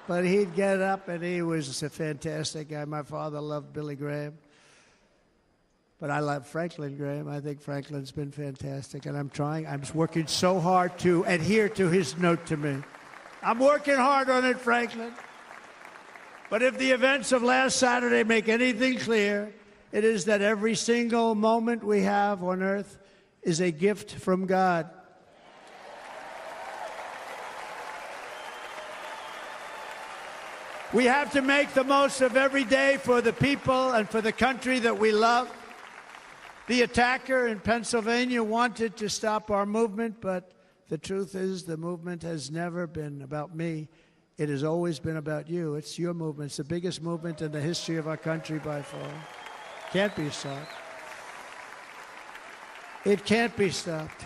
But he'd get up, and he was a fantastic guy. My father loved Billy Graham. But I love Franklin Graham. I think Franklin's been fantastic, and I'm working so hard to adhere to his note to me. I'm working hard on it, Franklin. But if the events of last Saturday make anything clear, it is that every single moment we have on earth is a gift from God. We have to make the most of every day for the people and for the country that we love. The attacker in Pennsylvania wanted to stop our movement, but the truth is the movement has never been about me. It has always been about you. It's your movement. It's the biggest movement in the history of our country by far. Can't be stopped. It can't be stopped.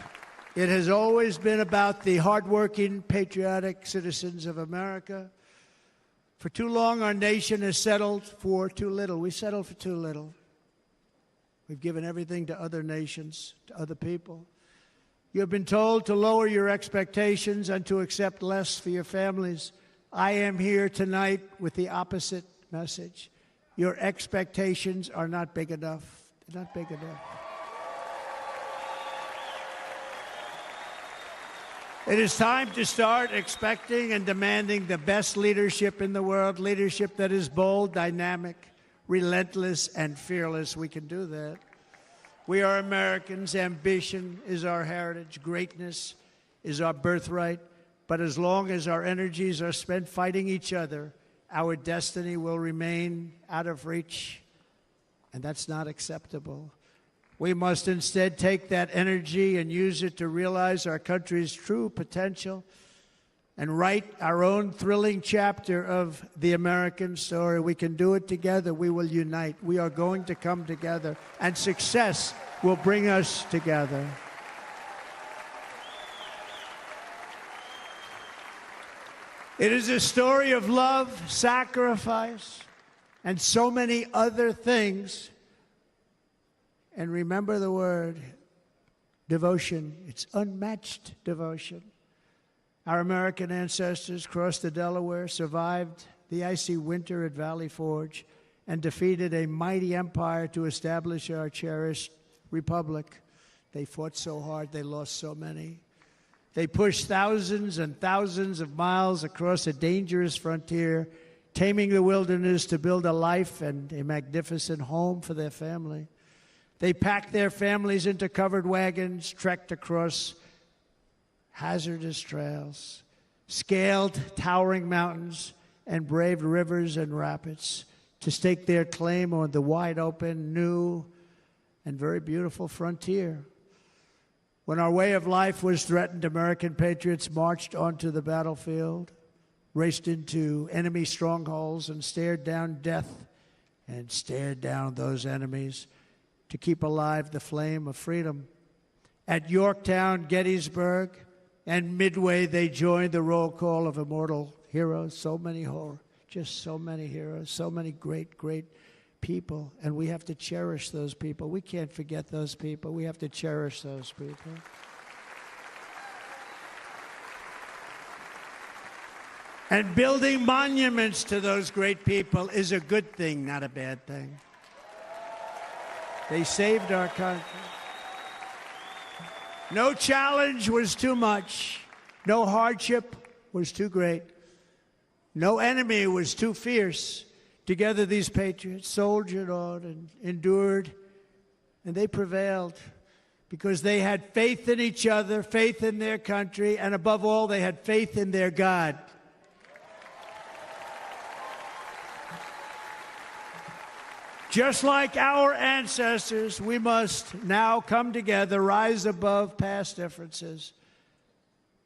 It has always been about the hardworking, patriotic citizens of America. For too long, our nation has settled for too little. We settled for too little. We've given everything to other nations, to other people. You have been told to lower your expectations and to accept less for your families. I am here tonight with the opposite message. Your expectations are not big enough. They're not big enough. It is time to start expecting and demanding the best leadership in the world, leadership that is bold, dynamic, relentless, and fearless. We can do that. We are Americans. Ambition is our heritage. Greatness is our birthright. But as long as our energies are spent fighting each other, our destiny will remain out of reach, and that's not acceptable. We must instead take that energy and use it to realize our country's true potential and write our own thrilling chapter of the American story. We can do it together. We will unite. We are going to come together, and success will bring us together. It is a story of love, sacrifice, and so many other things. And remember the word, devotion. It's unmatched devotion. Our American ancestors crossed the Delaware, survived the icy winter at Valley Forge, and defeated a mighty empire to establish our cherished republic. They fought so hard, they lost so many. They pushed thousands and thousands of miles across a dangerous frontier, taming the wilderness to build a life and a magnificent home for their family. They packed their families into covered wagons, trekked across hazardous trails, scaled towering mountains, and braved rivers and rapids to stake their claim on the wide-open, new, and very beautiful frontier. When our way of life was threatened, American patriots marched onto the battlefield, raced into enemy strongholds, and stared down death and stared down those enemies to keep alive the flame of freedom. At Yorktown, Gettysburg, and Midway, they joined the roll call of immortal heroes. So many heroes, so many great, great people. And we have to cherish those people. We can't forget those people. We have to cherish those people. And building monuments to those great people is a good thing, not a bad thing. They saved our country. No challenge was too much. No hardship was too great. No enemy was too fierce. Together, these patriots soldiered on and endured, and they prevailed because they had faith in each other, faith in their country, and above all, they had faith in their God. Just like our ancestors, we must now come together, rise above past differences.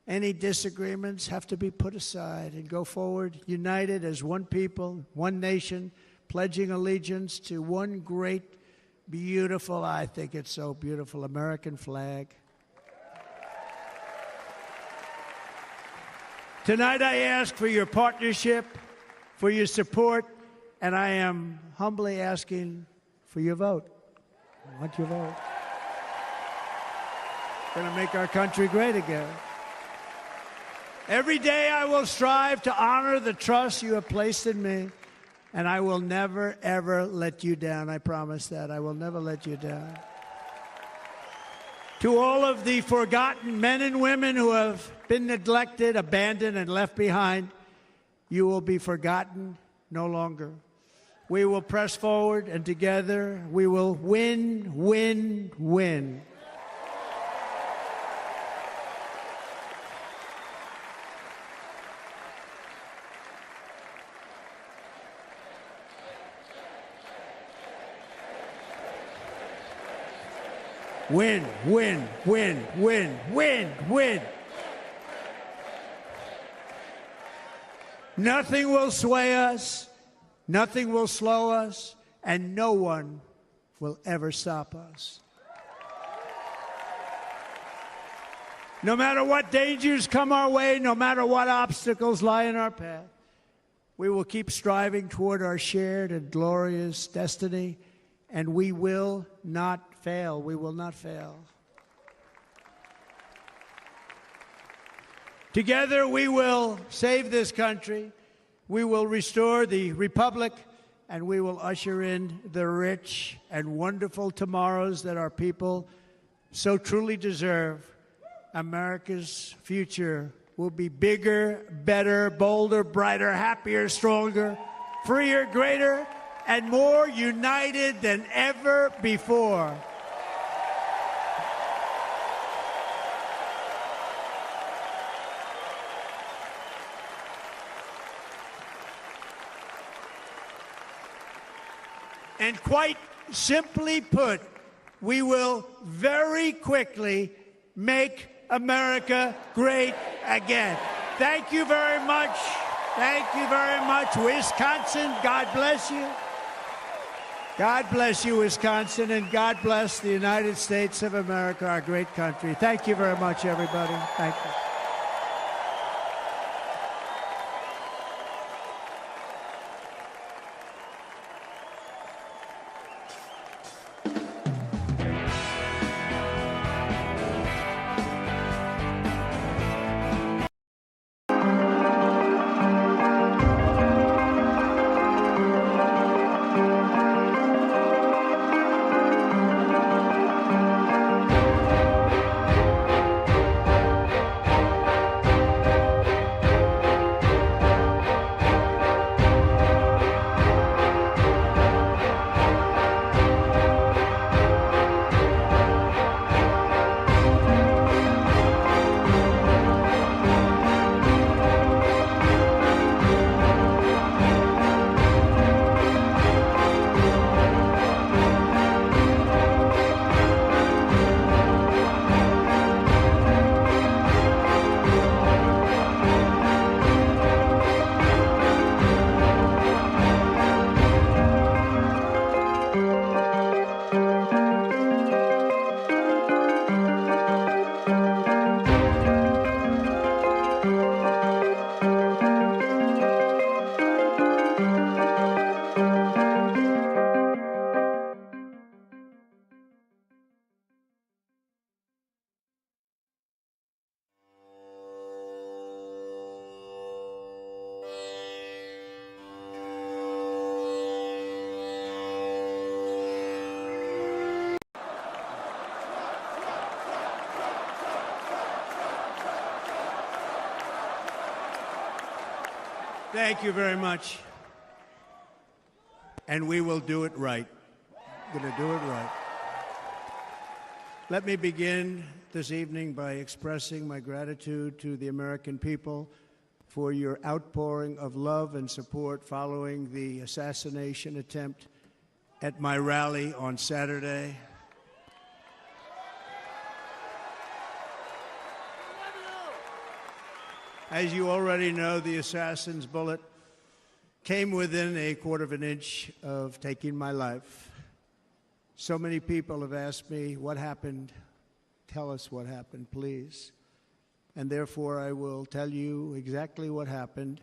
Any disagreements have to be put aside and go forward, united as one people, one nation, pledging allegiance to one great, beautiful, I think it's so beautiful, American flag. Tonight I ask for your partnership, for your support, and I am humbly asking for your vote. I want your vote. We're going to make our country great again. Every day I will strive to honor the trust you have placed in me, and I will never, ever let you down. I promise that. I will never let you down. To all of the forgotten men and women who have been neglected, abandoned, and left behind, you will be forgotten no longer. We will press forward, and together we will win, win, win. Win, win, win, win, win, win. Nothing will sway us, nothing will slow us, and no one will ever stop us. No matter what dangers come our way, no matter what obstacles lie in our path, we will keep striving toward our shared and glorious destiny, and we will not fail. We will not fail. Together we will save this country, we will restore the republic, and we will usher in the rich and wonderful tomorrows that our people so truly deserve. America's future will be bigger, better, bolder, brighter, happier, stronger, freer, greater, and more united than ever before. And quite simply put, we will very quickly make America great again. Thank you very much. Thank you very much, Wisconsin. God bless you. God bless you, Wisconsin, and God bless the United States of America, our great country. Thank you very much, everybody. Thank you. Thank you very much. And we will do it right. We're going to do it right. Let me begin this evening by expressing my gratitude to the American people for your outpouring of love and support following the assassination attempt at my rally on Saturday. As you already know, the assassin's bullet came within a quarter of an inch of taking my life. So many people have asked me, what happened? Tell us what happened, please. And therefore, I will tell you exactly what happened,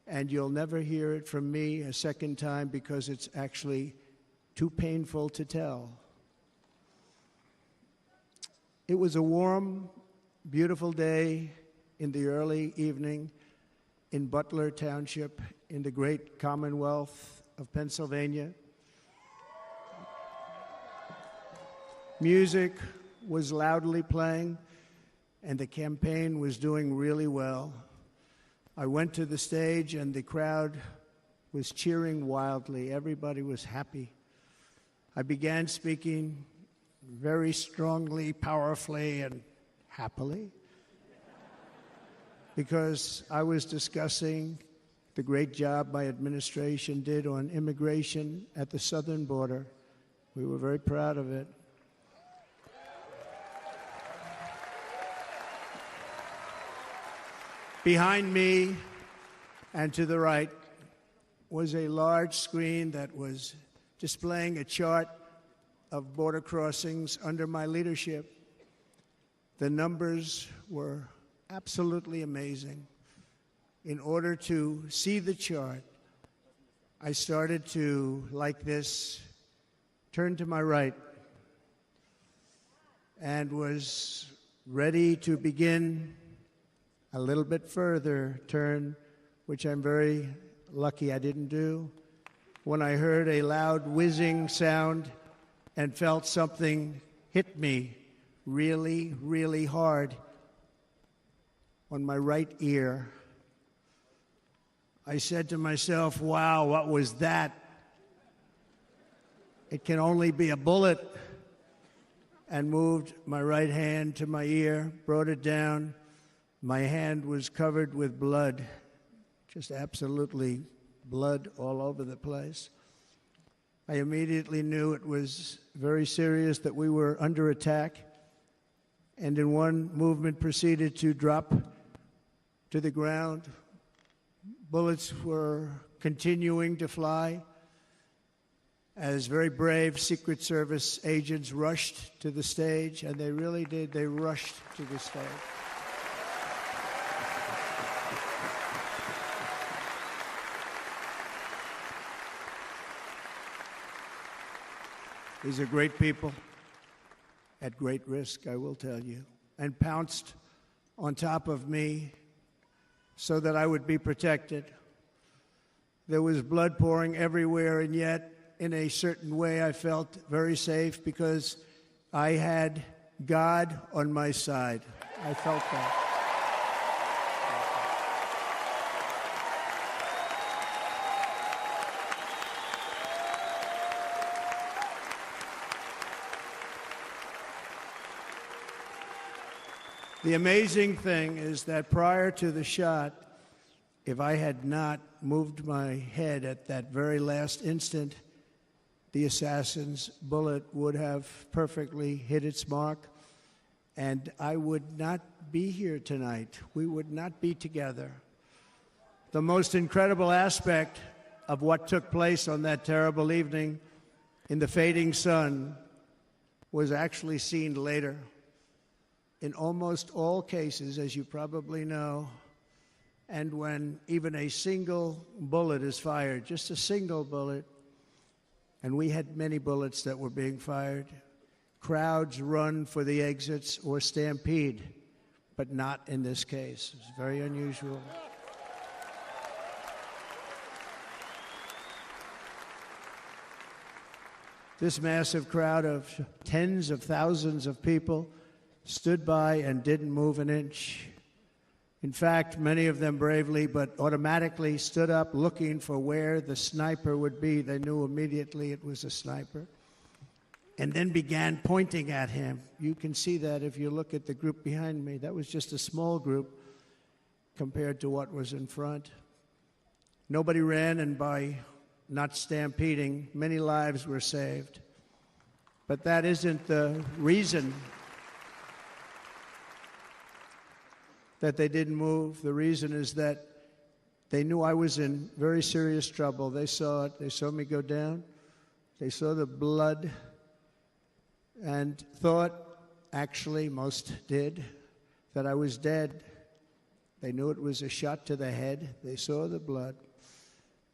and you'll never hear it from me a second time because it's actually too painful to tell. It was a warm, beautiful day in the early evening in Butler Township in the great Commonwealth of Pennsylvania. Music was loudly playing, and the campaign was doing really well. I went to the stage, and the crowd was cheering wildly. Everybody was happy. I began speaking very strongly, powerfully, and happily, because I was discussing the great job my administration did on immigration at the southern border. We were very proud of it. Behind me and to the right was a large screen that was displaying a chart of border crossings under my leadership. The numbers were absolutely amazing. In order to see the chart, I started to, like this, turn to my right and was ready to begin a little bit further turn, which I'm very lucky I didn't do, when I heard a loud whizzing sound and felt something hit me really, really hard on my right ear. I said to myself, wow, what was that? It can only be a bullet. And moved my right hand to my ear, brought it down. My hand was covered with blood, just absolutely blood all over the place. I immediately knew it was very serious, that we were under attack, and in one movement proceeded to drop to the ground. Bullets were continuing to fly as very brave Secret Service agents rushed to the stage, and they really did. They rushed to the stage. These are great people at great risk, I will tell you, and pounced on top of me so that I would be protected. There was blood pouring everywhere, and yet, in a certain way, I felt very safe because I had God on my side. I felt that. The amazing thing is that prior to the shot, if I had not moved my head at that very last instant, the assassin's bullet would have perfectly hit its mark, and I would not be here tonight. We would not be together. The most incredible aspect of what took place on that terrible evening in the fading sun was actually seen later. In almost all cases, as you probably know, and when even a single bullet is fired, just a single bullet, and we had many bullets that were being fired, crowds run for the exits or stampede, but not in this case. It's very unusual. This massive crowd of tens of thousands of people stood by and didn't move an inch. In fact, many of them bravely but automatically stood up looking for where the sniper would be. They knew immediately it was a sniper, and then began pointing at him. You can see that if you look at the group behind me. That was just a small group compared to what was in front. Nobody ran, and by not stampeding, many lives were saved. But that isn't the reason that they didn't move. The reason is that they knew I was in very serious trouble. They saw it. They saw me go down. They saw the blood and thought, actually most did, that I was dead. They knew it was a shot to the head. They saw the blood.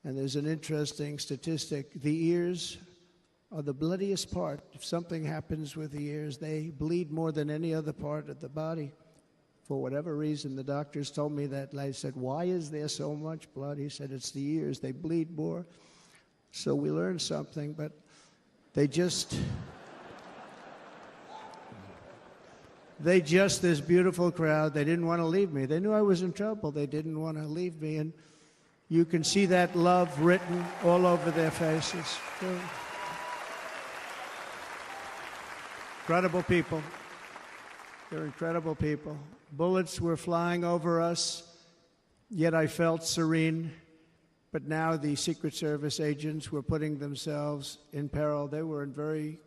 And there's an interesting statistic. The ears are the bloodiest part. If something happens with the ears, they bleed more than any other part of the body For whatever reason, the doctors told me that. I said, why is there so much blood? He said, it's the ears. They bleed more. So we learned something, but they just, this beautiful crowd, they didn't want to leave me. They knew I was in trouble. They didn't want to leave me. And you can see that love written all over their faces. Incredible people. They're incredible people. Bullets were flying over us, yet I felt serene. But now the Secret Service agents were putting themselves in peril. They were in very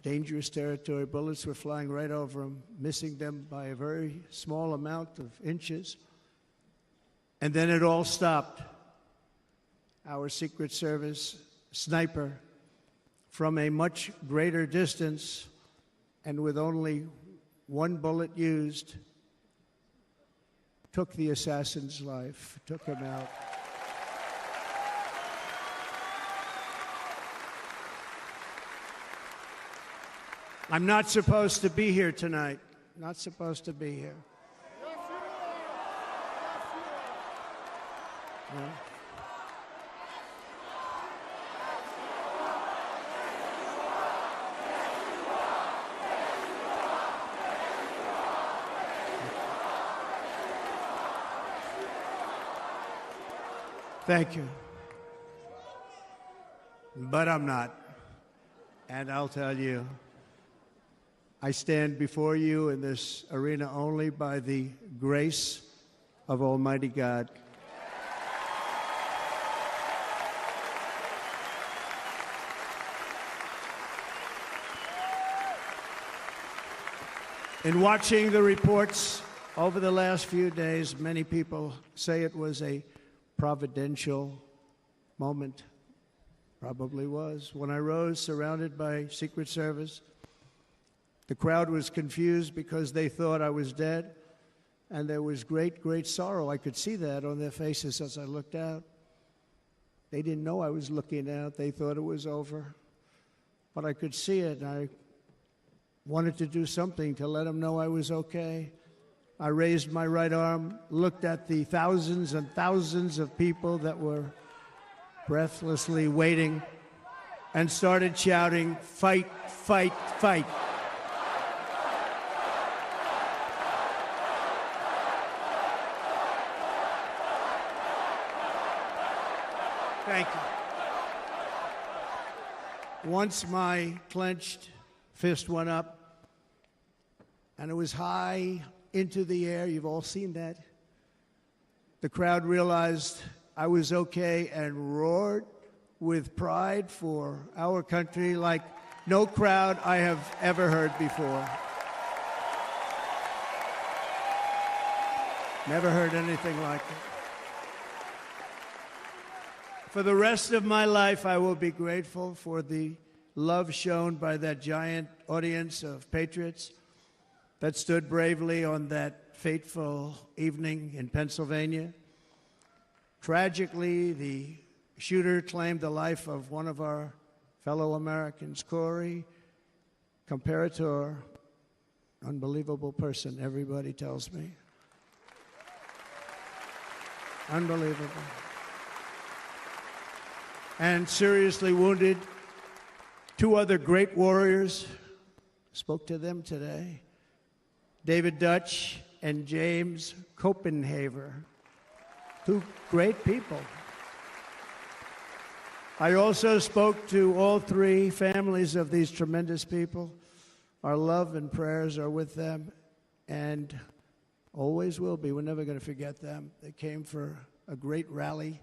dangerous territory. Bullets were flying right over them, missing them by a very small amount of inches. And then it all stopped. Our Secret Service sniper, from a much greater distance and with only one bullet used, took the assassin's life, took him out. I'm not supposed to be here tonight. Not supposed to be here. No. Thank you. But I'm not. And I'll tell you, I stand before you in this arena only by the grace of Almighty God. In watching the reports over the last few days, many people say it was a providential moment. Probably was. When I rose surrounded by Secret Service, the crowd was confused because they thought I was dead, and there was great, great sorrow. I could see that on their faces as I looked out. They didn't know I was looking out. They thought it was over. But I could see it, and I wanted to do something to let them know I was okay. I raised my right arm, looked at the thousands and thousands of people that were breathlessly waiting, and started shouting, "Fight, fight, fight." Thank you. Once my clenched fist went up, and it was high into the air. You've all seen that. The crowd realized I was okay and roared with pride for our country like no crowd I have ever heard before. Never heard anything like it. For the rest of my life, I will be grateful for the love shown by that giant audience of patriots that stood bravely on that fateful evening in Pennsylvania. Tragically, the shooter claimed the life of one of our fellow Americans, Corey Comparator. Unbelievable person, everybody tells me. Unbelievable. And seriously wounded, two other great warriors. Spoke to them today. David Dutch and James Copenhaver. Two great people. I also spoke to all three families of these tremendous people. Our love and prayers are with them, and always will be. We're never going to forget them. They came for a great rally.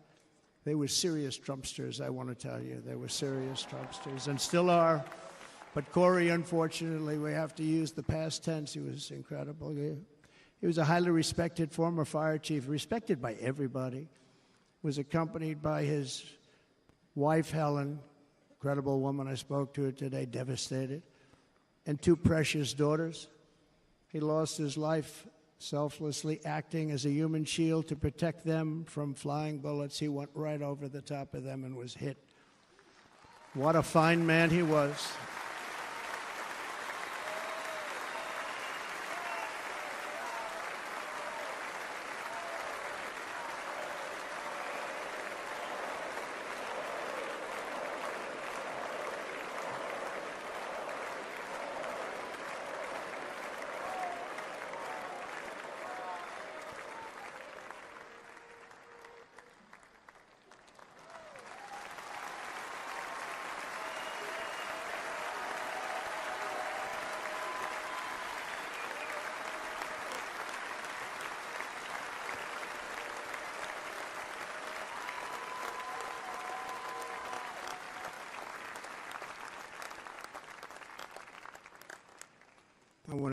They were serious Trumpsters, I want to tell you. They were serious Trumpsters, and still are. But Corey, unfortunately, we have to use the past tense. He was incredible. He was a highly respected former fire chief, respected by everybody. Was accompanied by his wife, Helen, incredible woman. I spoke to her today, devastated, and two precious daughters. He lost his life selflessly acting as a human shield to protect them from flying bullets. He went right over the top of them and was hit. What a fine man he was.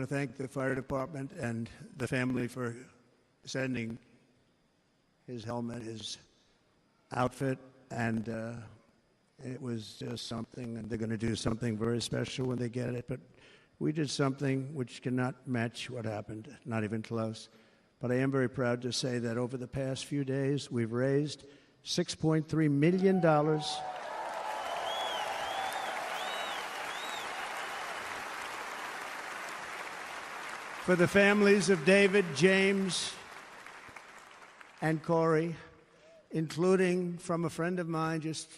thank the fire department and the family for sending his helmet, his outfit, and it was just something, and they're going to do something very special when they get it. But we did something which cannot match what happened, not even close. But I am very proud to say that over the past few days, we've raised $6.3 million for the families of David, James, and Corey, including from a friend of mine just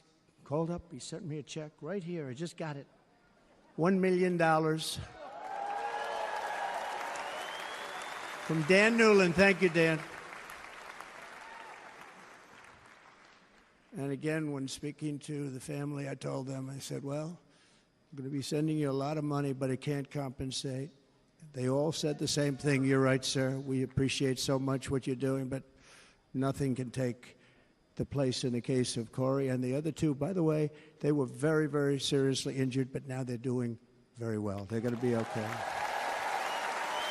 called up. He sent me a check right here. I just got it. $1 million from Dan Newland. Thank you, Dan. And again, when speaking to the family, I told them, I said, well, I'm going to be sending you a lot of money, but it can't compensate. They all said the same thing. You're right, sir. We appreciate so much what you're doing, but nothing can take the place in the case of Corey and the other two. By the way, they were very, very seriously injured, but now they're doing very well. They're going to be okay.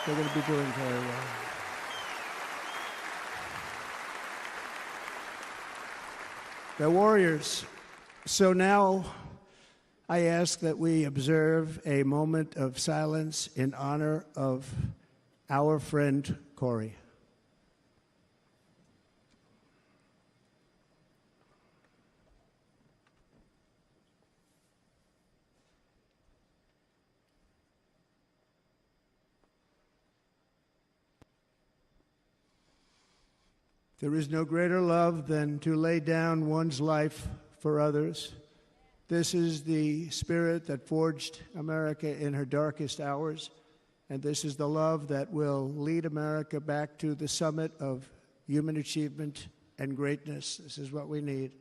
They're going to be doing very well. They're warriors. So now I ask that we observe a moment of silence in honor of our friend Corey. There is no greater love than to lay down one's life for others. This is the spirit that forged America in her darkest hours, and this is the love that will lead America back to the summit of human achievement and greatness. This is what we need.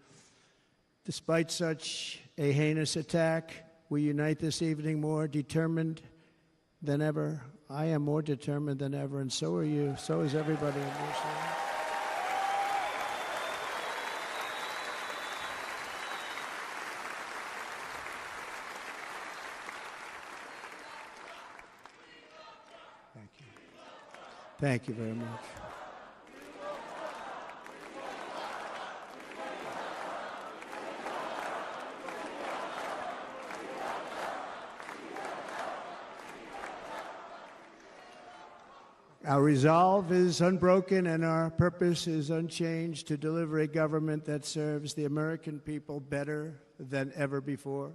Despite such a heinous attack, we unite this evening more determined than ever. I am more determined than ever, and so are you. So is everybody in this room. Thank you very much. Our resolve is unbroken and our purpose is unchanged to deliver a government that serves the American people better than ever before.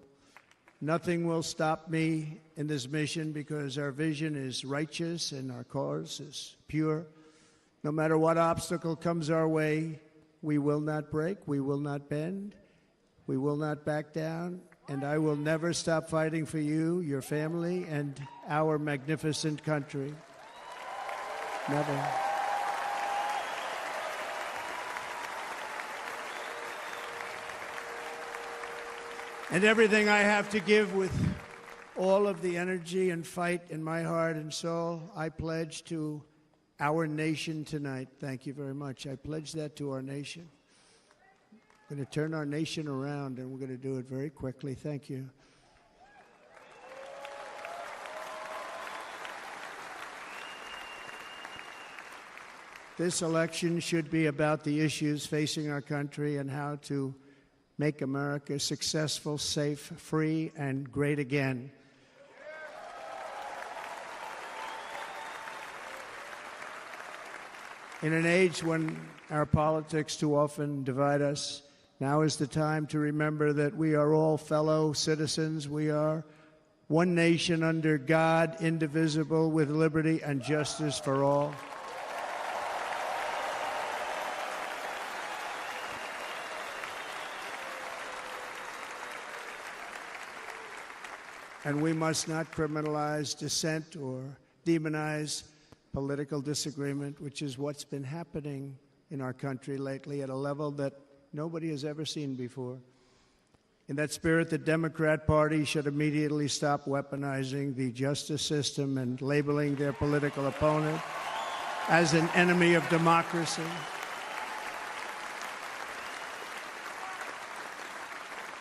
Nothing will stop me in this mission because our vision is righteous and our cause is pure. No matter what obstacle comes our way, we will not break, we will not bend, we will not back down, and I will never stop fighting for you, your family, and our magnificent country. Never. And everything I have to give with all of the energy and fight in my heart and soul, I pledge to our nation tonight. Thank you very much. I pledge that to our nation. We're going to turn our nation around, and we're going to do it very quickly. Thank you. This election should be about the issues facing our country and how to make America successful, safe, free, and great again. In an age when our politics too often divide us, now is the time to remember that we are all fellow citizens. We are one nation under God, indivisible, with liberty and justice for all. And we must not criminalize dissent or demonize political disagreement, which is what's been happening in our country lately at a level that nobody has ever seen before. In that spirit, the Democrat Party should immediately stop weaponizing the justice system and labeling their political opponent as an enemy of democracy.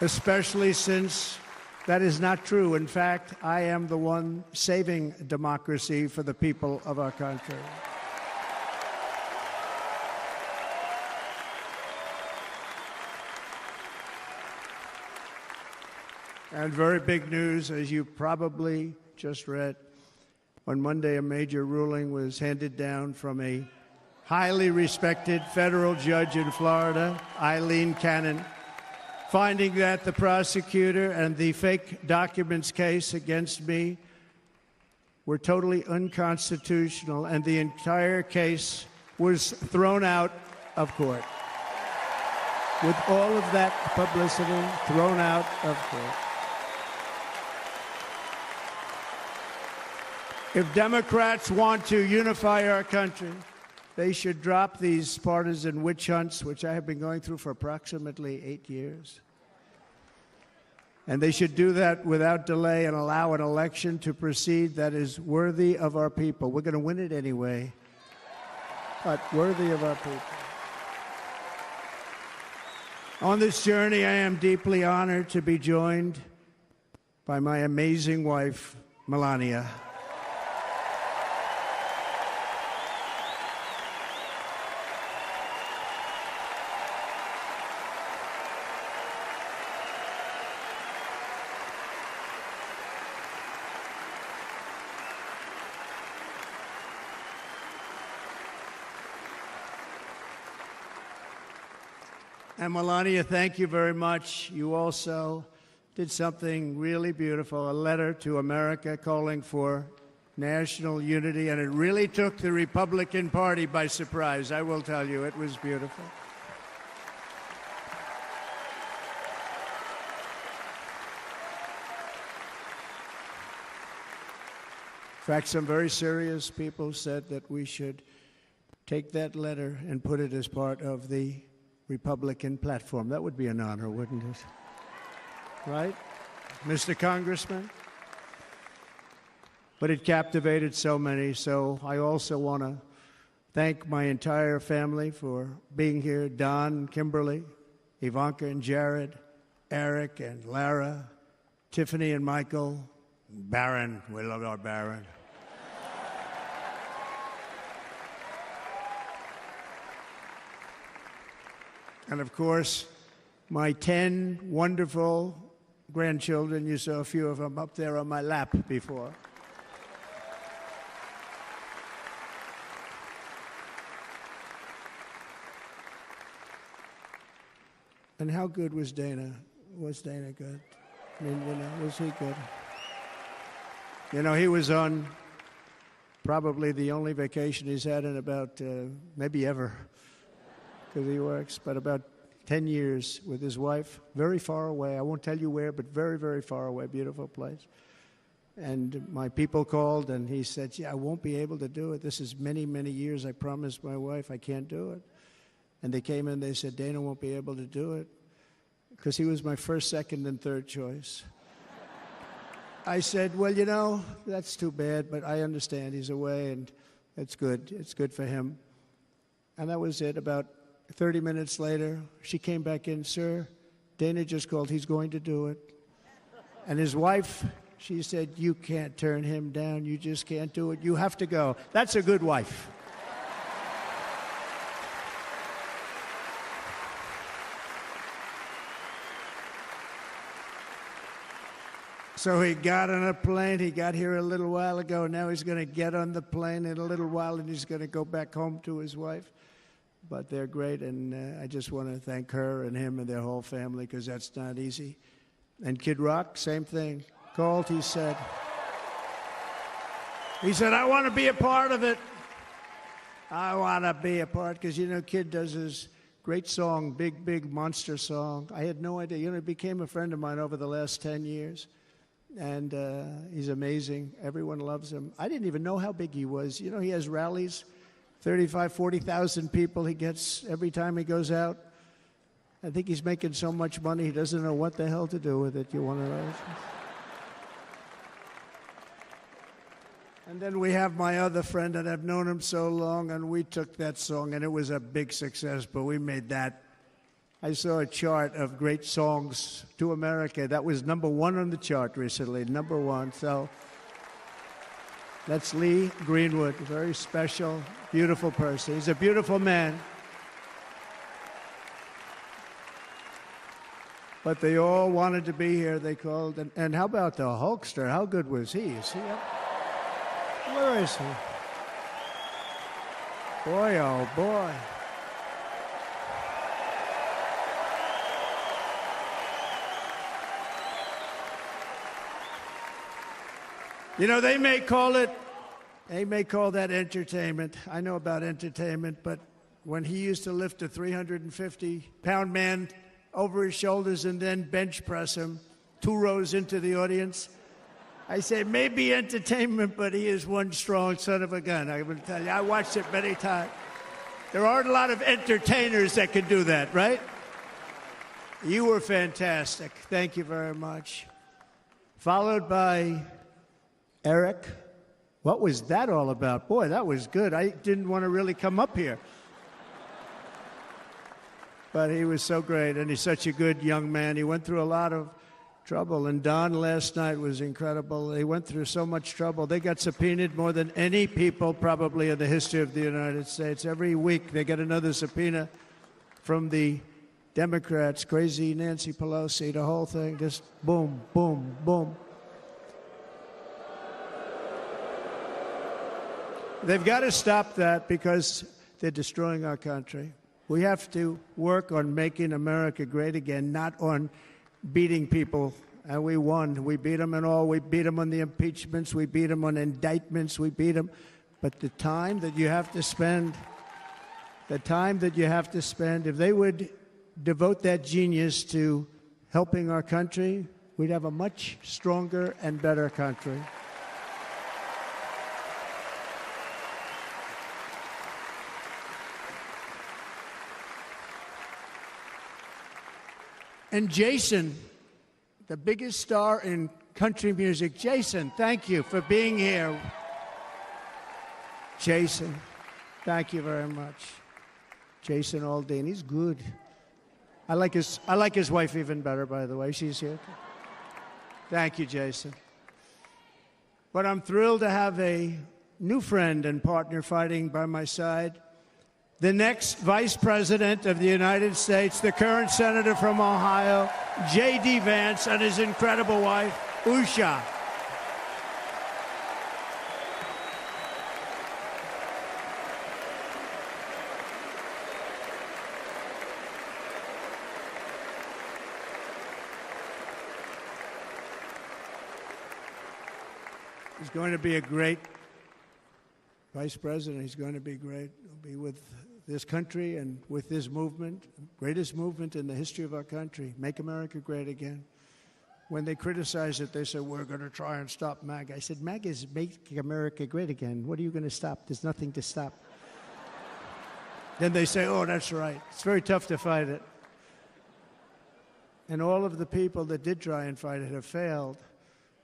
Especially since That is not true. In fact, I am the one saving democracy for the people of our country. And very big news, as you probably just read, on Monday a major ruling was handed down from a highly respected federal judge in Florida, Eileen Cannon, finding that the prosecutor and the fake documents case against me were totally unconstitutional, and the entire case was thrown out of court. With all of that publicity, thrown out of court. If Democrats want to unify our country, they should drop these partisan witch hunts, which I have been going through for approximately 8 years. And they should do that without delay and allow an election to proceed that is worthy of our people. We're going to win it anyway, but worthy of our people. On this journey, I am deeply honored to be joined by my amazing wife, Melania. And Melania, thank you very much. You also did something really beautiful, a letter to America calling for national unity, and it really took the Republican Party by surprise. I will tell you, it was beautiful. In fact, some very serious people said that we should take that letter and put it as part of the Republican platform. That would be an honor, wouldn't it? Right, Mr. Congressman? But it captivated so many, so I also want to thank my entire family for being here. Don, Kimberly, Ivanka and Jared, Eric and Lara, Tiffany and Michael, Barron. We love our Barron. And of course, my 10 wonderful grandchildren. You saw a few of them up there on my lap before. And how good was Dana? Was Dana good? I mean, was he good? He was on probably the only vacation he's had in about, maybe ever, because he works, but about 10 years with his wife, very far away. I won't tell you where, but very, very far away, beautiful place. And my people called, and he said, I won't be able to do it. This is many, many years. I promised my wife I can't do it. And they came in, they said, Dana won't be able to do it, because he was my first, second, and third choice. I said, well, that's too bad, but I understand he's away, and it's good. It's good for him. And that was it. About 30 minutes later, she came back in, sir, Dana just called. He's going to do it. And his wife, she said, you can't turn him down. You just can't do it. You have to go. That's a good wife. So he got on a plane. He got here a little while ago. Now he's going to get on the plane in a little while, and he's going to go back home to his wife. But they're great, and I just want to thank her and him and their whole family, because that's not easy. And Kid Rock, same thing. Called, he said, I want to be a part of it. I want to be a part, because, Kid does his great song, Big, Big Monster song. I had no idea. He became a friend of mine over the last 10 years. And he's amazing. Everyone loves him. I didn't even know how big he was. He has rallies, 35, 40,000 people he gets every time he goes out. I think he's making so much money, he doesn't know what the hell to do with it. You want to know? And then we have my other friend, and I've known him so long, and we took that song, and it was a big success, but we made that I saw a chart of great songs to America. That was #1 on the chart recently, #1. So that's Lee Greenwood, a very special, beautiful person. He's a beautiful man. But they all wanted to be here. They called. And how about the Hulkster? How good was he? Is he up? Where is he? Boy, oh boy. You know, they may call that entertainment. I know about entertainment, but when he used to lift a 350-pound man over his shoulders and then bench press him 2 rows into the audience, I say maybe entertainment, but he is one strong son of a gun. I will tell you, I watched it many times. There aren't a lot of entertainers that can do that, right? You were fantastic. Thank you very much. Followed by Eric. What was that all about? Boy, that was good. I didn't want to really come up here. But he was so great, and he's such a good young man. He went through a lot of trouble, and Don last night was incredible. They went through so much trouble. They got subpoenaed more than any people probably in the history of the United States. Every week they get another subpoena from the Democrats, crazy Nancy Pelosi, the whole thing, just boom, boom, boom. They've got to stop that because they're destroying our country. We have to work on making America great again, not on beating people. And we won. We beat them and all. We beat them on the impeachments. We beat them on indictments. We beat them. But the time that you have to spend, if they would devote that genius to helping our country, we'd have a much stronger and better country. And Jason, the biggest star in country music. Jason, thank you for being here. Jason, thank you very much. Jason Aldean, he's good. I like his wife even better, by the way. She's here. Thank you, Jason. But I'm thrilled to have a new friend and partner fighting by my side. The next Vice President of the United States, the current Senator from Ohio, JD Vance, and his incredible wife, Usha. He's going to be a great Vice President. He's going to be great. He'll be with this country and with this movement, greatest movement in the history of our country, Make America Great Again. When they criticize it, they say, we're going to try and stop MAGA. I said, MAGA is Make America Great Again. What are you going to stop? There's nothing to stop. Then they say, oh, that's right. It's very tough to fight it. And all of the people that did try and fight it have failed.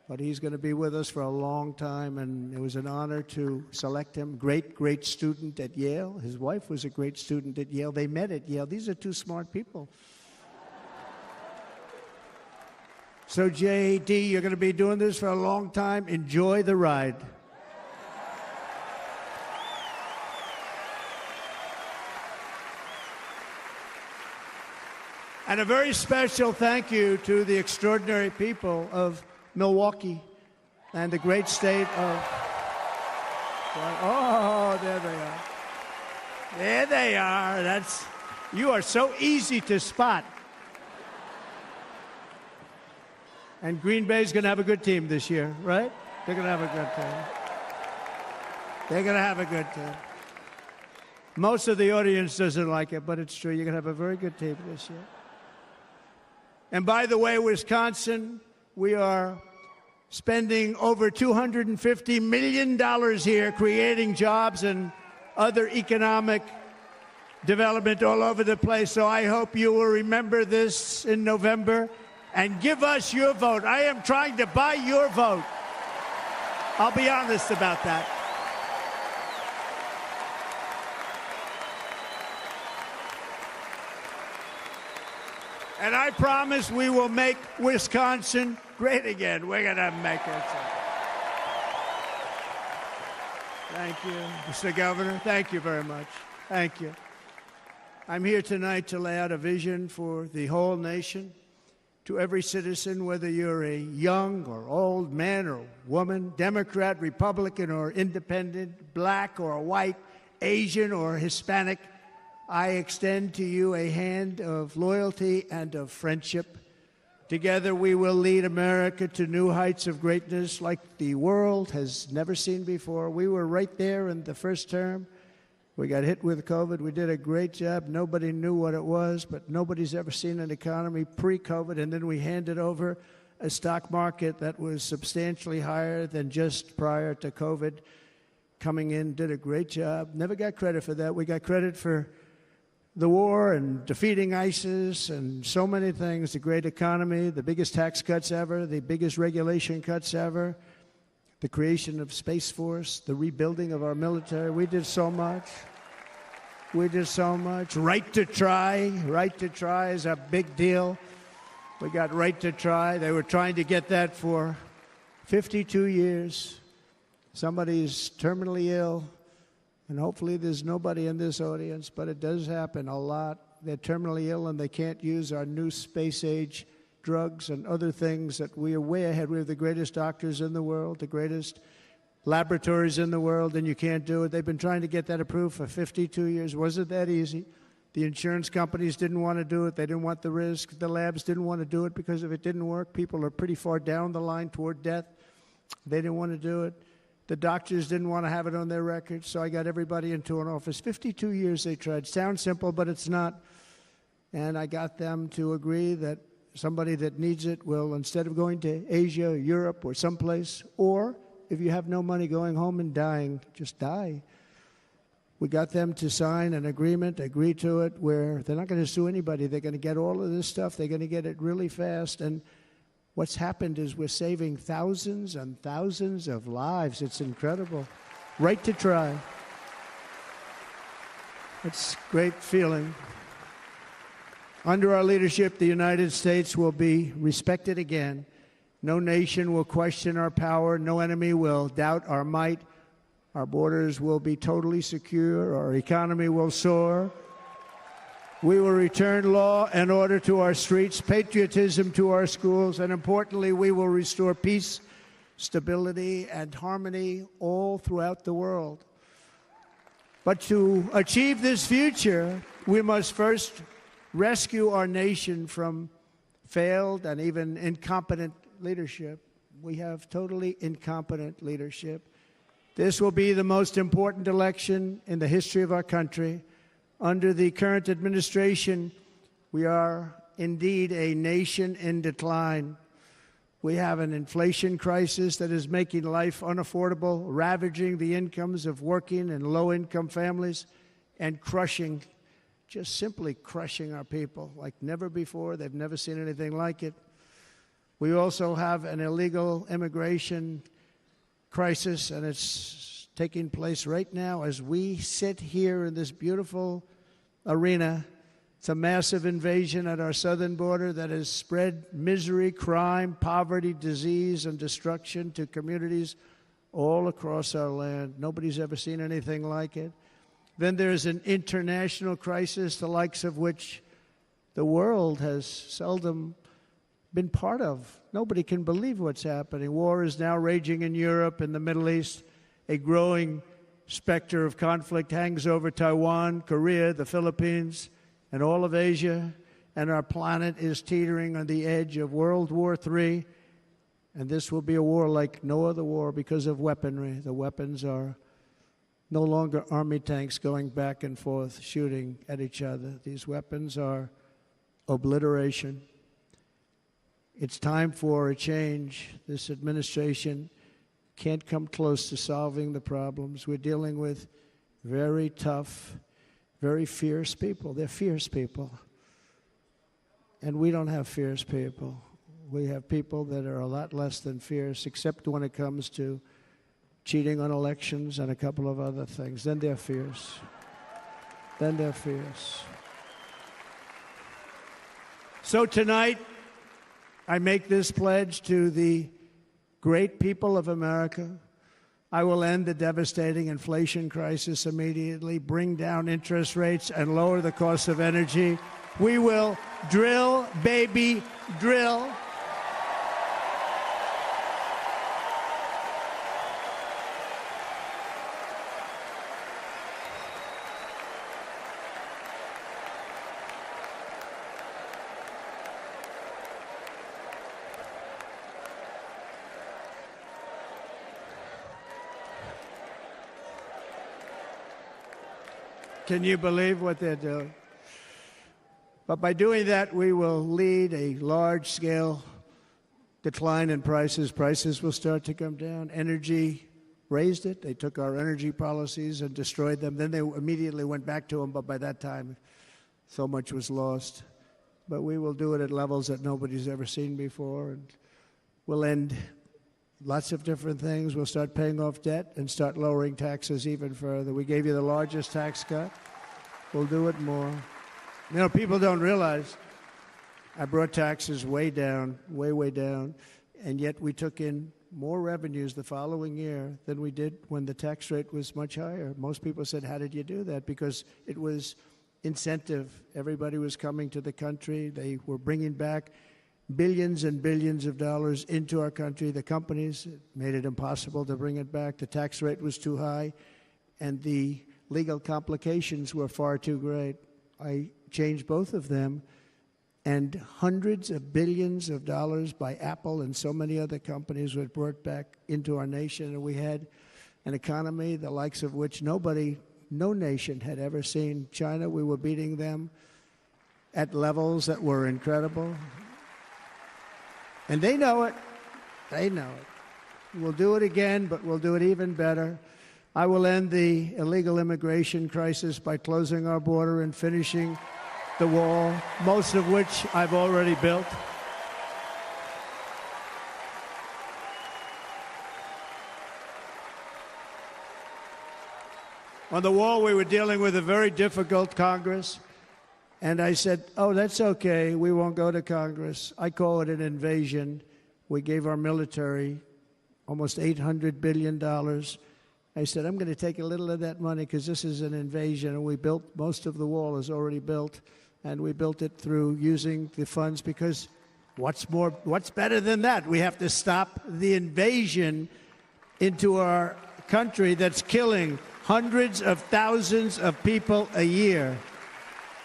But he's going to be with us for a long time, and it was an honor to select him. Great, great student at Yale. His wife was a great student at Yale. They met at Yale. These are two smart people. So, JD, you're going to be doing this for a long time. Enjoy the ride. And a very special thank you to the extraordinary people of Milwaukee and the great state of... Oh, there they are. There they are. You are so easy to spot. And Green Bay's going to have a good team this year, right? They're going to have a good team. They're going to have a good team. Most of the audience doesn't like it, but it's true. You're going to have a very good team this year. And by the way, Wisconsin, we are spending over $250 million here, creating jobs and other economic development all over the place. So I hope you will remember this in November and give us your vote. I am trying to buy your vote. I'll be honest about that. And I promise we will make Wisconsin great again. We're going to make it. Thank you, Mr. Governor. Thank you very much. Thank you. I'm here tonight to lay out a vision for the whole nation. To every citizen, whether you're a young or old man or woman, Democrat, Republican, or independent, black or white, Asian or Hispanic, I extend to you a hand of loyalty and of friendship. Together we will lead America to new heights of greatness like the world has never seen before. We were right there in the first term. We got hit with COVID. We did a great job. Nobody knew what it was, but nobody's ever seen an economy pre-COVID. And then we handed over a stock market that was substantially higher than just prior to COVID. Coming in, did a great job. Never got credit for that. We got credit for the war and defeating ISIS and so many things, the great economy, the biggest tax cuts ever, the biggest regulation cuts ever, the creation of Space Force, the rebuilding of our military. We did so much. We did so much. Right to try. Right to try is a big deal. We got right to try. They were trying to get that for 52 years. Somebody's terminally ill, and hopefully there's nobody in this audience, but it does happen a lot. They're terminally ill and they can't use our new space-age drugs and other things that we are way ahead. We have the greatest doctors in the world, the greatest laboratories in the world, and you can't do it. They've been trying to get that approved for 52 years. Wasn't that easy? The insurance companies didn't want to do it. They didn't want the risk. The labs didn't want to do it because if it didn't work, people are pretty far down the line toward death. They didn't want to do it. The doctors didn't want to have it on their records, so I got everybody into an office. 52 years they tried. Sounds simple, but it's not. And I got them to agree that somebody that needs it will, instead of going to Asia or Europe or someplace, or if you have no money, going home and dying, just die. We got them to sign an agreement, agree to it, where they're not going to sue anybody. They're going to get all of this stuff. They're going to get it really fast. And what's happened is we're saving thousands and thousands of lives. It's incredible. Right to try. It's a great feeling. Under our leadership, the United States will be respected again. No nation will question our power. No enemy will doubt our might. Our borders will be totally secure. Our economy will soar. We will return law and order to our streets, patriotism to our schools, and importantly, we will restore peace, stability, and harmony all throughout the world. But to achieve this future, we must first rescue our nation from failed and even incompetent leadership. We have totally incompetent leadership. This will be the most important election in the history of our country. Under the current administration, we are indeed a nation in decline. We have an inflation crisis that is making life unaffordable, ravaging the incomes of working and low-income families, and crushing, just simply crushing our people like never before. They've never seen anything like it. We also have an illegal immigration crisis, and it's taking place right now as we sit here in this beautiful arena. It's a massive invasion at our southern border that has spread misery, crime, poverty, disease, and destruction to communities all across our land. Nobody's ever seen anything like it. Then there's an international crisis, the likes of which the world has seldom been part of. Nobody can believe what's happening. War is now raging in Europe and the Middle East. A growing specter of conflict hangs over Taiwan, Korea, the Philippines, and all of Asia. And our planet is teetering on the edge of World War III. And this will be a war like no other war because of weaponry. The weapons are no longer army tanks going back and forth shooting at each other. These weapons are obliteration. It's time for a change. This administration can't come close to solving the problems. We're dealing with very tough, very fierce people. They're fierce people. And we don't have fierce people. We have people that are a lot less than fierce, except when it comes to cheating on elections and a couple of other things. Then they're fierce. Then they're fierce. So tonight, I make this pledge to the great people of America. I will end the devastating inflation crisis immediately, bring down interest rates, and lower the cost of energy. We will drill, baby, drill. Can you believe what they're doing? But by doing that, we will lead a large-scale decline in prices. Prices will start to come down. Energy raised it. They took our energy policies and destroyed them. Then they immediately went back to them, but by that time, so much was lost. But we will do it at levels that nobody's ever seen before, and we'll end lots of different things. We'll start paying off debt and start lowering taxes even further. We gave you the largest tax cut. We'll do it more. You know, people don't realize I brought taxes way down, way down, and yet we took in more revenues the following year than we did when the tax rate was much higher. Most people said, how did you do that? Because it was incentive. Everybody was coming to the country. They were bringing back billions and billions of dollars into our country. The companies made it impossible to bring it back. The tax rate was too high, and the legal complications were far too great. I changed both of them, and hundreds of billions of dollars by Apple and so many other companies were brought back into our nation, and we had an economy the likes of which no nation had ever seen. China, we were beating them at levels that were incredible. And they know it. They know it. We'll do it again, but we'll do it even better. I will end the illegal immigration crisis by closing our border and finishing the wall, most of which I've already built. On the wall, we were dealing with a very difficult Congress. And I said, oh, that's okay. We won't go to Congress. I call it an invasion. We gave our military almost $800 billion. I said, I'm going to take a little of that money because this is an invasion. And we built, most of the wall is already built. And we built it through using the funds because what's better than that? We have to stop the invasion into our country that's killing hundreds of thousands of people a year.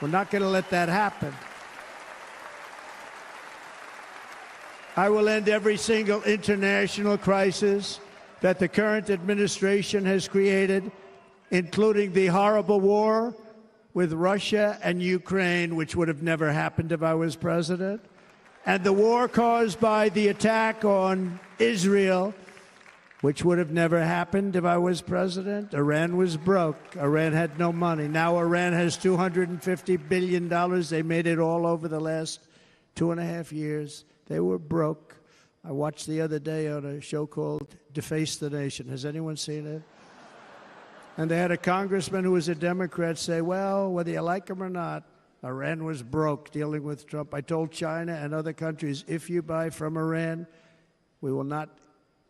We're not going to let that happen. I will end every single international crisis that the current administration has created, including the horrible war with Russia and Ukraine, which would have never happened if I was president, and the war caused by the attack on Israel, which would have never happened if I was president. Iran was broke. Iran had no money. Now Iran has $250 billion. They made it all over the last 2.5 years. They were broke. I watched the other day on a show called Deface the Nation. Has anyone seen it? And they had a congressman who was a Democrat say, well, whether you like him or not, Iran was broke dealing with Trump. I told China and other countries, if you buy from Iran, we will not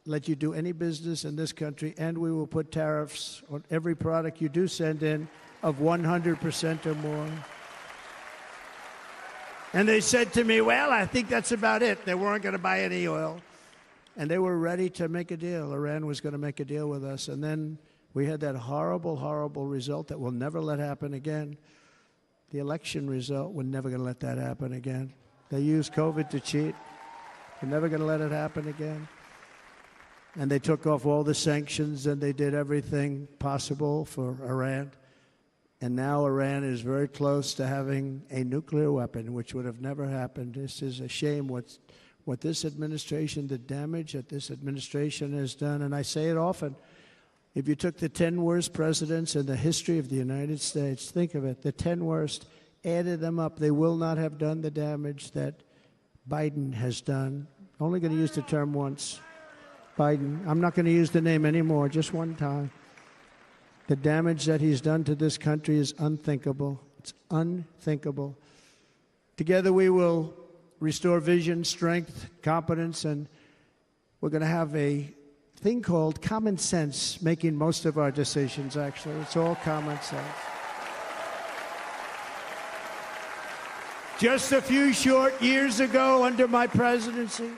let you do any business in this country, and we will put tariffs on every product you do send in of 100% or more. And they said to me, well, I think that's about it. They weren't going to buy any oil. And they were ready to make a deal. Iran was going to make a deal with us. And then we had that horrible, horrible result that we'll never let happen again. The election result, we're never going to let that happen again. They used COVID to cheat. We're never going to let it happen again. And they took off all the sanctions, and they did everything possible for Iran. And now Iran is very close to having a nuclear weapon, which would have never happened. This is a shame what this administration, the damage that this administration has done. And I say it often, if you took the 10 worst presidents in the history of the United States, think of it, the 10 worst, added them up, they will not have done the damage that Biden has done. Only going to use the term once. Biden. I'm not going to use the name anymore, just one time. The damage that he's done to this country is unthinkable. It's unthinkable. Together we will restore vision, strength, competence, and we're going to have a thing called common sense making most of our decisions, actually. It's all common sense. Just a few short years ago, under my presidency,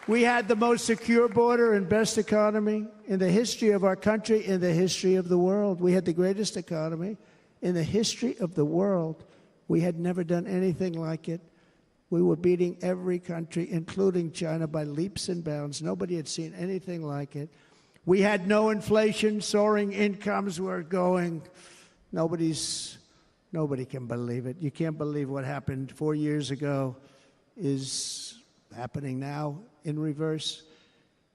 we had the most secure border and best economy in the history of our country, in the history of the world. We had the greatest economy in the history of the world. We had never done anything like it. We were beating every country, including China, by leaps and bounds. Nobody had seen anything like it. We had no inflation. Soaring incomes were going. Nobody can believe it. You can't believe what happened 4 years ago is happening now in reverse.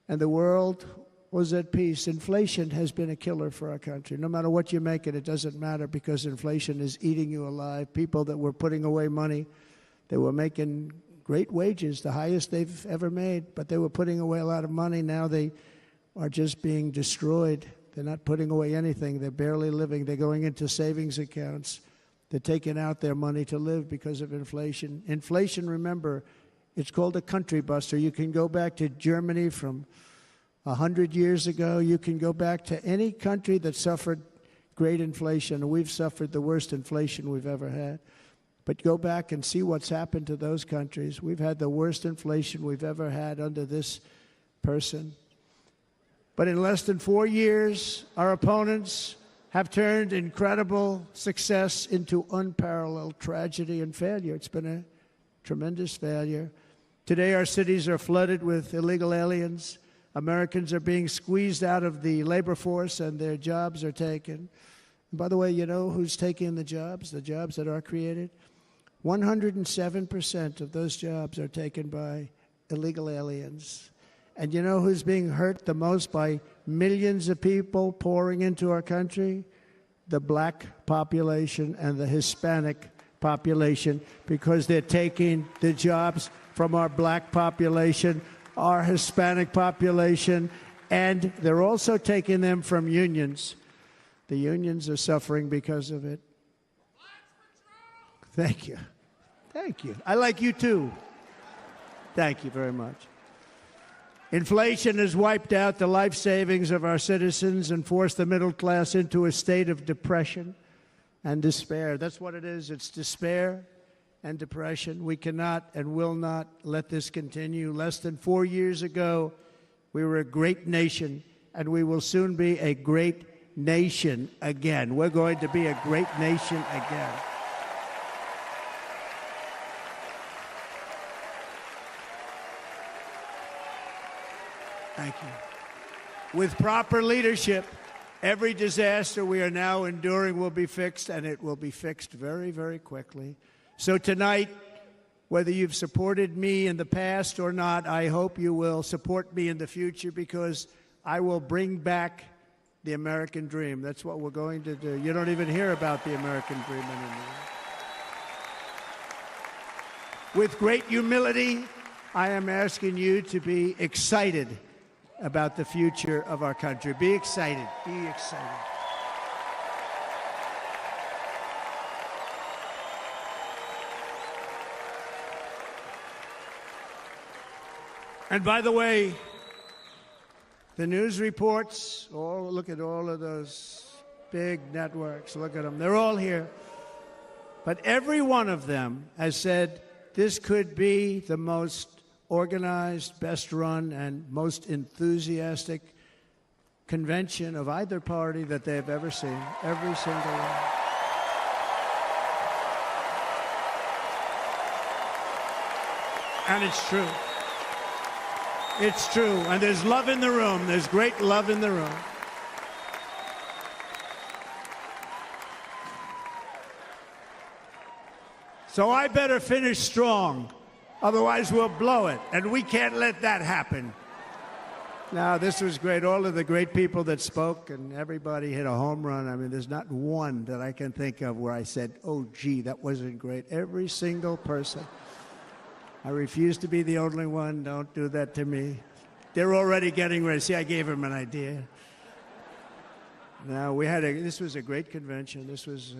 And the world was at peace. Inflation has been a killer for our country. No matter what you make it, it doesn't matter because inflation is eating you alive. People that were putting away money, they were making great wages, the highest they've ever made, but they were putting away a lot of money. Now they are just being destroyed. They're not putting away anything. They're barely living. They're going into savings accounts. They're taking out their money to live because of inflation. Inflation, remember, it's called a country buster. You can go back to Germany from 100 years ago. You can go back to any country that suffered great inflation. And we've suffered the worst inflation we've ever had. But go back and see what's happened to those countries. We've had the worst inflation we've ever had under this person. But in less than 4 years, our opponents have turned incredible success into unparalleled tragedy and failure. It's been a tremendous failure. Today, our cities are flooded with illegal aliens. Americans are being squeezed out of the labor force and their jobs are taken. And by the way, you know who's taking the jobs that are created? 107% of those jobs are taken by illegal aliens. And you know who's being hurt the most by millions of people pouring into our country? The black population and the Hispanic population, because they're taking the jobs from our black population, our Hispanic population, and they're also taking them from unions. The unions are suffering because of it. Thank you. Thank you. I like you too. Thank you very much. Inflation has wiped out the life savings of our citizens and forced the middle class into a state of depression and despair. That's what it is. It's despair and depression. We cannot and will not let this continue. Less than 4 years ago, we were a great nation, and we will soon be a great nation again. We're going to be a great nation again. Thank you. With proper leadership, every disaster we are now enduring will be fixed, and it will be fixed very, very quickly. So tonight, whether you've supported me in the past or not, I hope you will support me in the future, because I will bring back the American dream. That's what we're going to do. You don't even hear about the American dream anymore. With great humility, I am asking you to be excited about the future of our country. Be excited. Be excited. And by the way, the news reports, look at all of those big networks. Look at them. They're all here. But every one of them has said this could be the most organized, best run, and most enthusiastic convention of either party that they've ever seen. Every single one. And it's true. It's true. And there's love in the room. There's great love in the room. So I better finish strong. Otherwise, we'll blow it, and we can't let that happen. Now, this was great. All of the great people that spoke, and everybody hit a home run. I mean, there's not one that I can think of where I said, oh, gee, that wasn't great. Every single person. I refuse to be the only one. Don't do that to me. They're already getting ready. See, I gave them an idea. Now, this was a great convention. This was,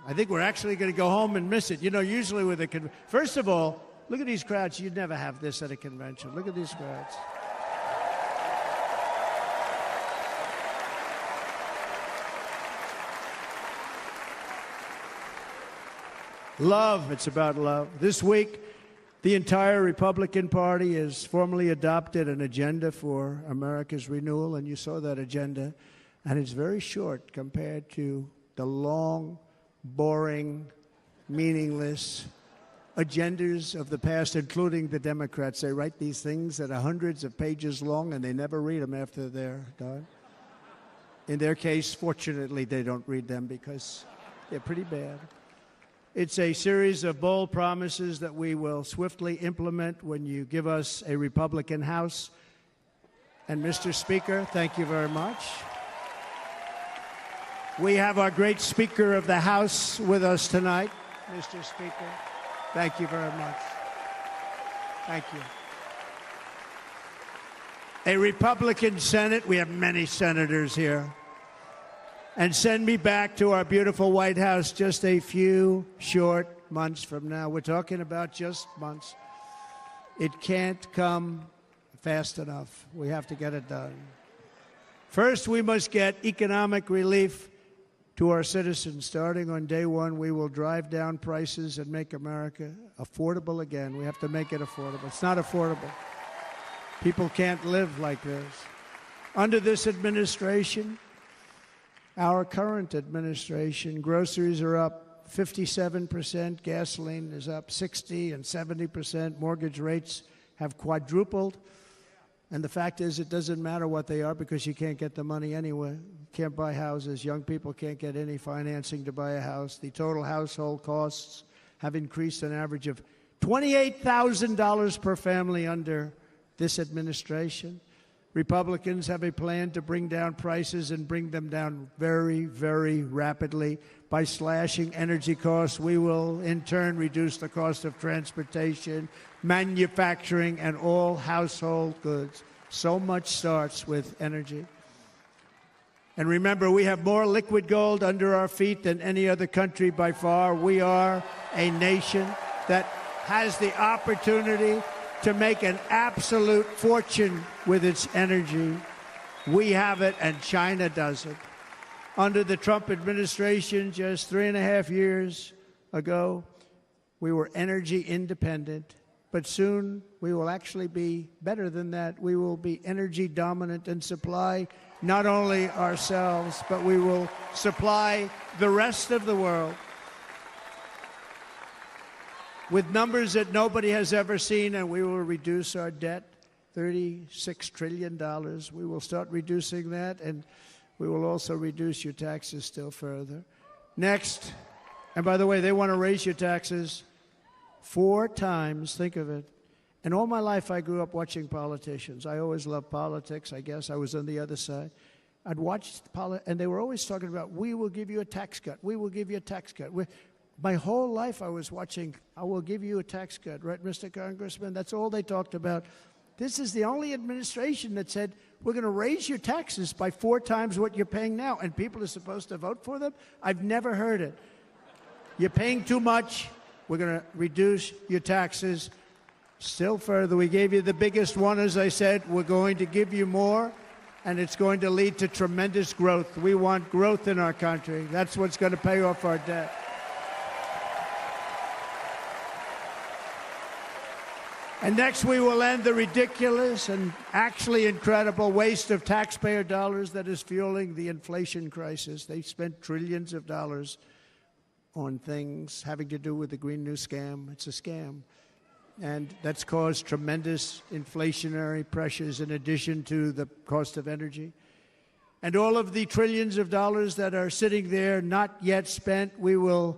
I think we're actually going to go home and miss it. You know, usually with a first of all, Look at these crowds. You'd never have this at a convention. Look at these crowds. Love, it's about love. This week, the entire Republican Party has formally adopted an agenda for America's renewal, and you saw that agenda, and it's very short compared to the long, boring, meaningless agendas of the past, including the Democrats. They write these things that are hundreds of pages long, and they never read them after they're done. In their case, fortunately, they don't read them because they're pretty bad. It's a series of bold promises that we will swiftly implement when you give us a Republican House. And Mr. Speaker, thank you very much. We have our great Speaker of the House with us tonight. Mr. Speaker, thank you very much. Thank you. A Republican Senate, we have many senators here. And send me back to our beautiful White House just a few short months from now. We're talking about just months. It can't come fast enough. We have to get it done. First, we must get economic relief to our citizens. Starting on day one, we will drive down prices and make America affordable again. We have to make it affordable. It's not affordable. People can't live like this. Under this administration, our current administration, groceries are up 57%, gasoline is up 60% and 70%, mortgage rates have quadrupled. And the fact is, it doesn't matter what they are because you can't get the money anyway. You can't buy houses. Young people can't get any financing to buy a house. The total household costs have increased an average of $28,000 per family under this administration. Republicans have a plan to bring down prices and bring them down very, very rapidly. By slashing energy costs, we will in turn reduce the cost of transportation, manufacturing, and all household goods. So much starts with energy. And remember, we have more liquid gold under our feet than any other country by far. We are a nation that has the opportunity to make an absolute fortune with its energy. We have it, and China doesn't. Under the Trump administration, just 3.5 years ago, we were energy independent. But soon, we will actually be better than that. We will be energy dominant and supply not only ourselves, but we will supply the rest of the world with numbers that nobody has ever seen, and we will reduce our debt, $36 trillion. We will start reducing that, and we will also reduce your taxes still further. Next, and by the way, they want to raise your taxes 4 times, think of it. And all my life I grew up watching politicians. I always loved politics, I guess. I was on the other side. I'd watch and they were always talking about, we will give you a tax cut. We will give you a tax cut. My whole life I was watching, I will give you a tax cut, right, Mr. Congressman? That's all they talked about. This is the only administration that said, we're going to raise your taxes by 4 times what you're paying now, and people are supposed to vote for them? I've never heard it. You're paying too much. We're going to reduce your taxes still further. We gave you the biggest one, as I said. We're going to give you more, and it's going to lead to tremendous growth. We want growth in our country. That's what's going to pay off our debt. And next, we will end the ridiculous and actually incredible waste of taxpayer dollars that is fueling the inflation crisis. They spent trillions of dollars on things having to do with the Green New Scam. It's a scam. And that's caused tremendous inflationary pressures in addition to the cost of energy. And all of the trillions of dollars that are sitting there not yet spent, we will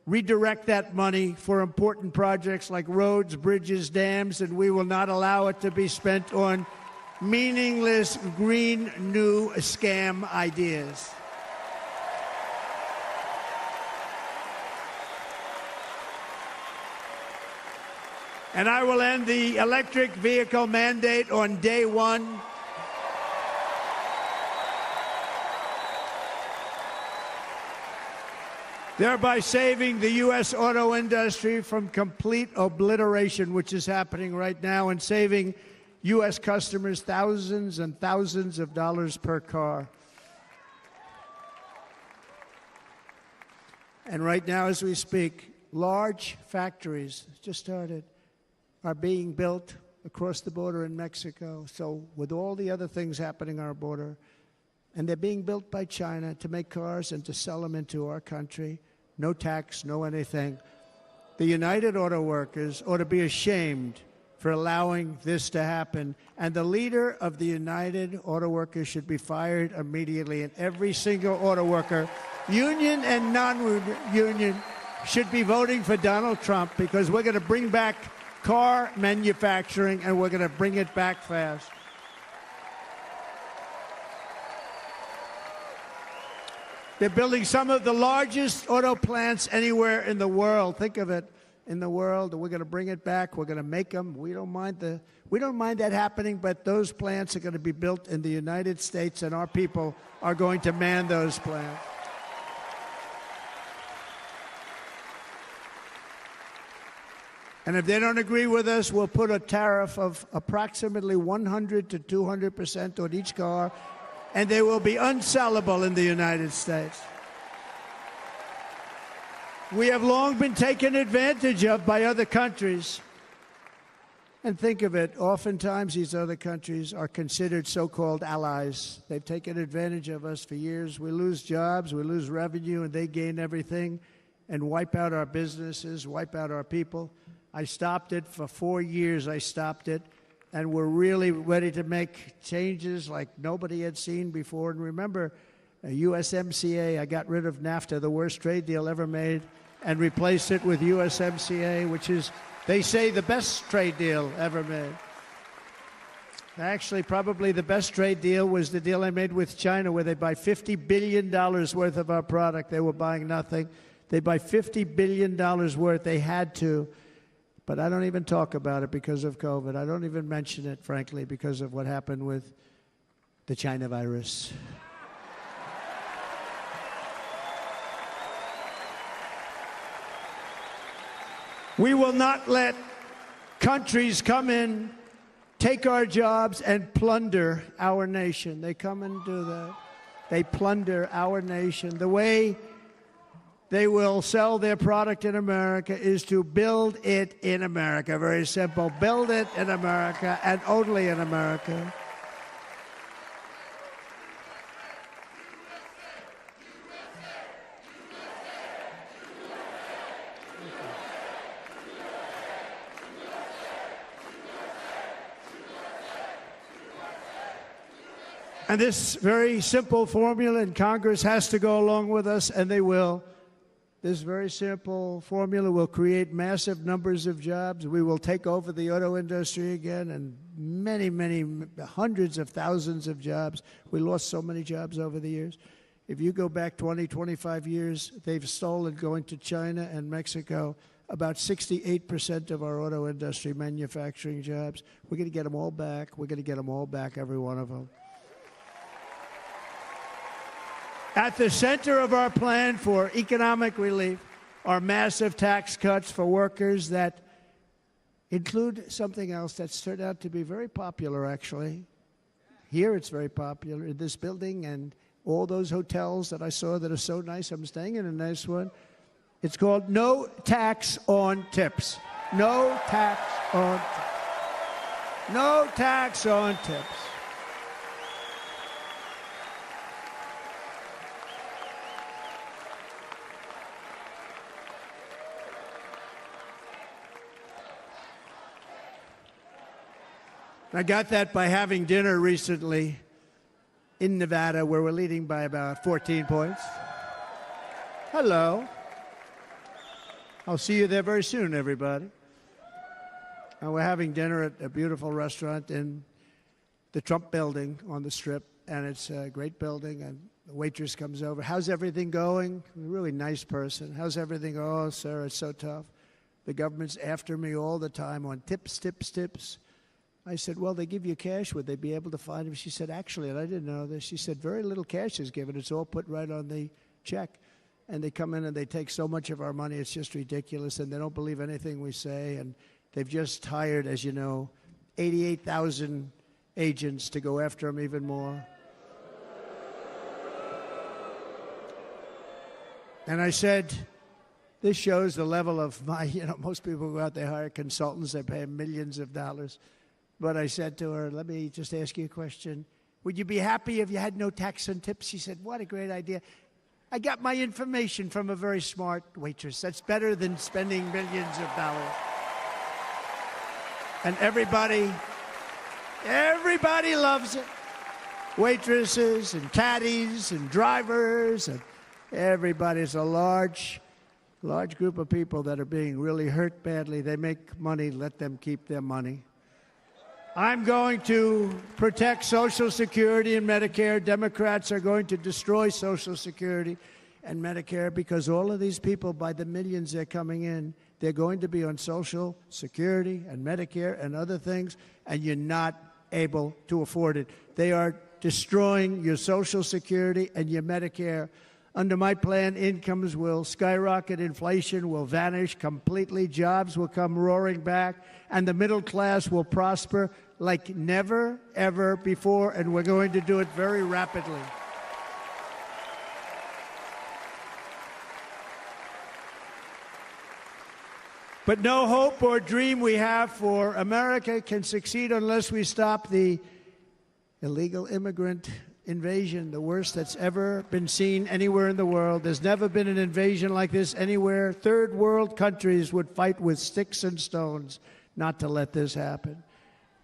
redirect that money for important projects like roads, bridges, dams, and we will not allow it to be spent on meaningless Green New Scam ideas. And I will end the electric vehicle mandate on day one. thereby saving the U.S. auto industry from complete obliteration, which is happening right now, and saving U.S. customers thousands and thousands of dollars per car. And right now, as we speak, large factories just started are being built across the border in Mexico. So with all the other things happening on our border, and they're being built by China to make cars and to sell them into our country. No tax, no anything. The United Auto Workers ought to be ashamed for allowing this to happen. And the leader of the United Auto Workers should be fired immediately. And every single auto worker, union and non-union, should be voting for Donald Trump, because we're going to bring back car manufacturing, and we're going to bring it back fast. They're building some of the largest auto plants anywhere in the world. Think of it, in the world. We're going to bring it back. We're going to make them. We don't mind that happening, but those plants are going to be built in the United States, and our people are going to man those plants. And if they don't agree with us, we'll put a tariff of approximately 100 to 200% on each car, and they will be unsellable in the United States. We have long been taken advantage of by other countries. And think of it, oftentimes these other countries are considered so-called allies. They've taken advantage of us for years. We lose jobs, we lose revenue, and they gain everything and wipe out our businesses, wipe out our people. I stopped it for 4 years. I stopped it. And we're really ready to make changes like nobody had seen before. And remember, USMCA, I got rid of NAFTA, the worst trade deal ever made, and replaced it with USMCA, which is, they say, the best trade deal ever made. Actually, probably the best trade deal was the deal I made with China, where they buy $50 billion worth of our product. They were buying nothing. They buy $50 billion worth. They had to. But I don't even talk about it because of COVID. I don't even mention it, frankly, because of what happened with the China virus. We will not let countries come in, take our jobs, and plunder our nation. They come and do that. They plunder our nation. The way they will sell their product in America is to build it in America. Very simple. Build it in America and only in America. And this very simple formula, and Congress has to go along with us, and they will. This very simple formula will create massive numbers of jobs. We will take over the auto industry again, and many, many, hundreds of thousands of jobs. We lost so many jobs over the years. If you go back 20, 25 years, they've stolen, going to China and Mexico, about 68% of our auto industry manufacturing jobs. We're going to get them all back. We're going to get them all back, every one of them. At the center of our plan for economic relief are massive tax cuts for workers that include something else that's turned out to be very popular, actually. Here it's very popular, in this building and all those hotels that I saw that are so nice. I'm staying in a nice one. It's called no tax on tips. No tax on tips. No tax on tips. I got that by having dinner recently in Nevada, where we're leading by about 14 points. Hello. I'll see you there very soon, everybody. And we're having dinner at a beautiful restaurant in the Trump building on the Strip, and it's a great building, and the waitress comes over. How's everything going? A really nice person. How's everything? Oh, sir, it's so tough. The government's after me all the time on tips, tips, tips. I said, well, they give you cash. Would they be able to find him? She said, actually, and I didn't know this, she said, very little cash is given. It's all put right on the check. and they come in and they take so much of our money, it's just ridiculous, and they don't believe anything we say, and they've just hired, as you know, 88,000 agents to go after them even more. And I said, this shows the level of my, most people go out, they hire consultants, they pay millions of dollars. But I said to her, let me just ask you a question. Would you be happy if you had no tax on tips? She said, what a great idea. I got my information from a very smart waitress. That's better than spending millions of dollars. And everybody loves it. Waitresses and caddies and drivers and everybody's a large group of people that are being really hurt badly. They make money, let them keep their money. I'm going to protect Social Security and Medicare. Democrats are going to destroy Social Security and Medicare because all of these people, by the millions they're coming in, they're going to be on Social Security and Medicare and other things, and you're not able to afford it. They are destroying your Social Security and your Medicare. Under my plan, incomes will skyrocket, inflation will vanish completely, jobs will come roaring back, and the middle class will prosper like never, ever before, and we're going to do it very rapidly. But no hope or dream we have for America can succeed unless we stop the illegal immigrant invasion, the worst that's ever been seen anywhere in the world. There's never been an invasion like this anywhere. Third world countries would fight with sticks and stones not to let this happen.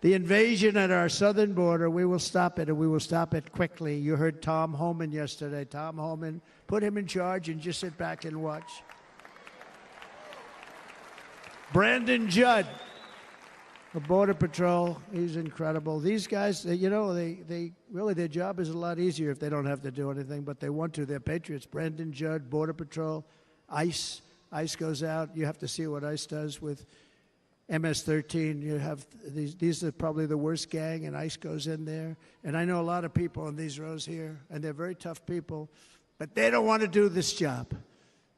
The invasion at our southern border, we will stop it, and we will stop it quickly. You heard Tom Homan yesterday. Tom Homan, put him in charge and just sit back and watch. Brandon Judd, the Border Patrol, he's incredible. These guys, they really, their job is a lot easier if they don't have to do anything, but they want to. They're patriots. Brandon Judd, Border Patrol, ICE. ICE goes out. You have to see what ICE does with MS-13. You have these are probably the worst gang, and ICE goes in there. And I know a lot of people in these rows here, and they're very tough people, but they don't want to do this job.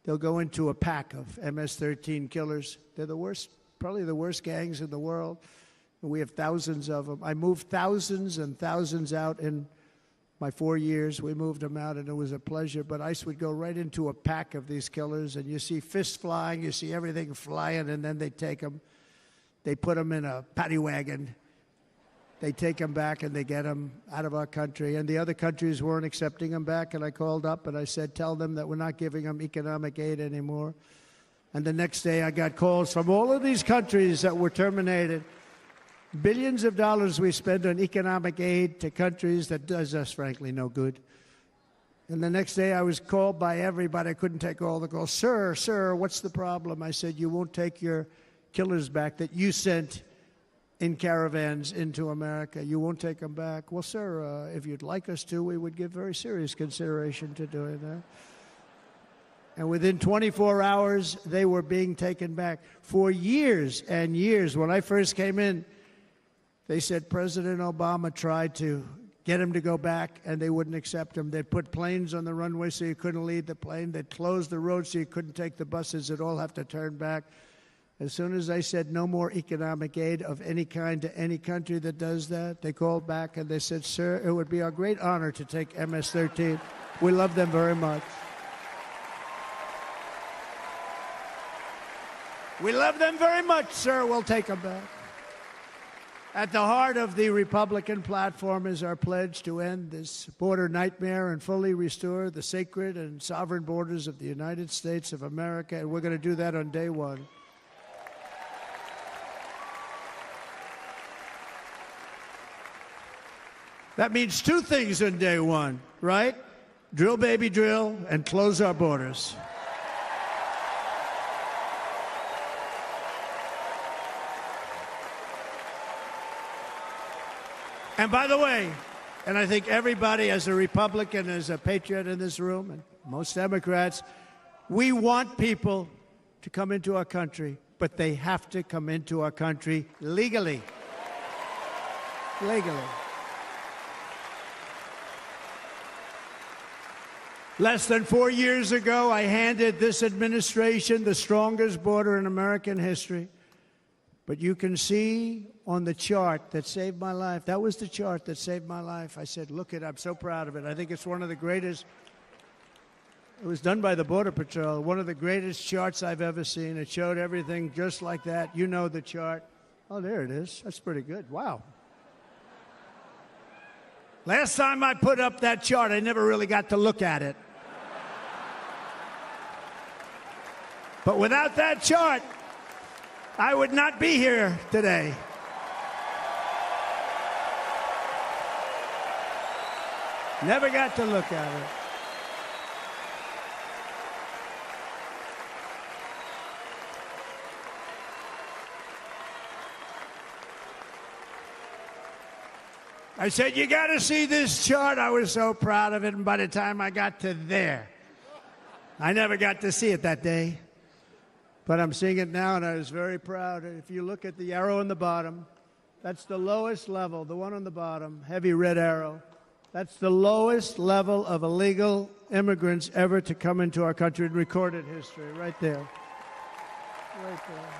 They'll go into a pack of MS-13 killers. They're the worst, probably the worst gangs in the world. We have thousands of them. I moved thousands and thousands out in my 4 years. We moved them out, and it was a pleasure. But ICE would go right into a pack of these killers, and you see fists flying, you see everything flying, and then they take them. They put them in a paddy wagon. They take them back, and they get them out of our country. And the other countries weren't accepting them back, and I called up, and I said, tell them that we're not giving them economic aid anymore. And the next day, I got calls from all of these countries that were terminated. Billions of dollars we spend on economic aid to countries that does us, frankly, no good. And the next day, I was called by everybody. I couldn't take all the calls. Sir, what's the problem? I said, you won't take your killers back that you sent in caravans into America. You won't take them back. Well, sir, if you'd like us to, we would give very serious consideration to doing that. And within 24 hours, they were being taken back. For years and years, when I first came in, they said President Obama tried to get him to go back, and they wouldn't accept him. They'd put planes on the runway so you couldn't leave the plane. They'd close the road so you couldn't take the buses. They'd all have to turn back. As soon as I said no more economic aid of any kind to any country that does that, they called back and they said, sir, it would be our great honor to take MS-13. We love them very much. We love them very much, sir. We'll take them back. At the heart of the Republican platform is our pledge to end this border nightmare and fully restore the sacred and sovereign borders of the United States of America, and we're going to do that on day one. That means two things on day one, right? Drill, baby, drill, and close our borders. And by the way, and I think everybody as a Republican, as a patriot in this room, and most Democrats, we want people to come into our country, but they have to come into our country legally. Legally. Less than 4 years ago, I handed this administration the strongest border in American history. But you can see on the chart that saved my life, that was the chart that saved my life. I said, look it, I'm so proud of it. I think it's one of the greatest. It was done by the Border Patrol, one of the greatest charts I've ever seen. It showed everything just like that. You know the chart. Oh, there it is. That's pretty good. Wow. Last time I put up that chart, I never really got to look at it. But without that chart, I would not be here today. Never got to look at it. I said, you got to see this chart. I was so proud of it, and by the time I got to there, I never got to see it that day. But I'm seeing it now, and I was very proud. If you look at the arrow on the bottom, that's the lowest level, the one on the bottom, heavy red arrow. That's the lowest level of illegal immigrants ever to come into our country in recorded history, right there. Right there.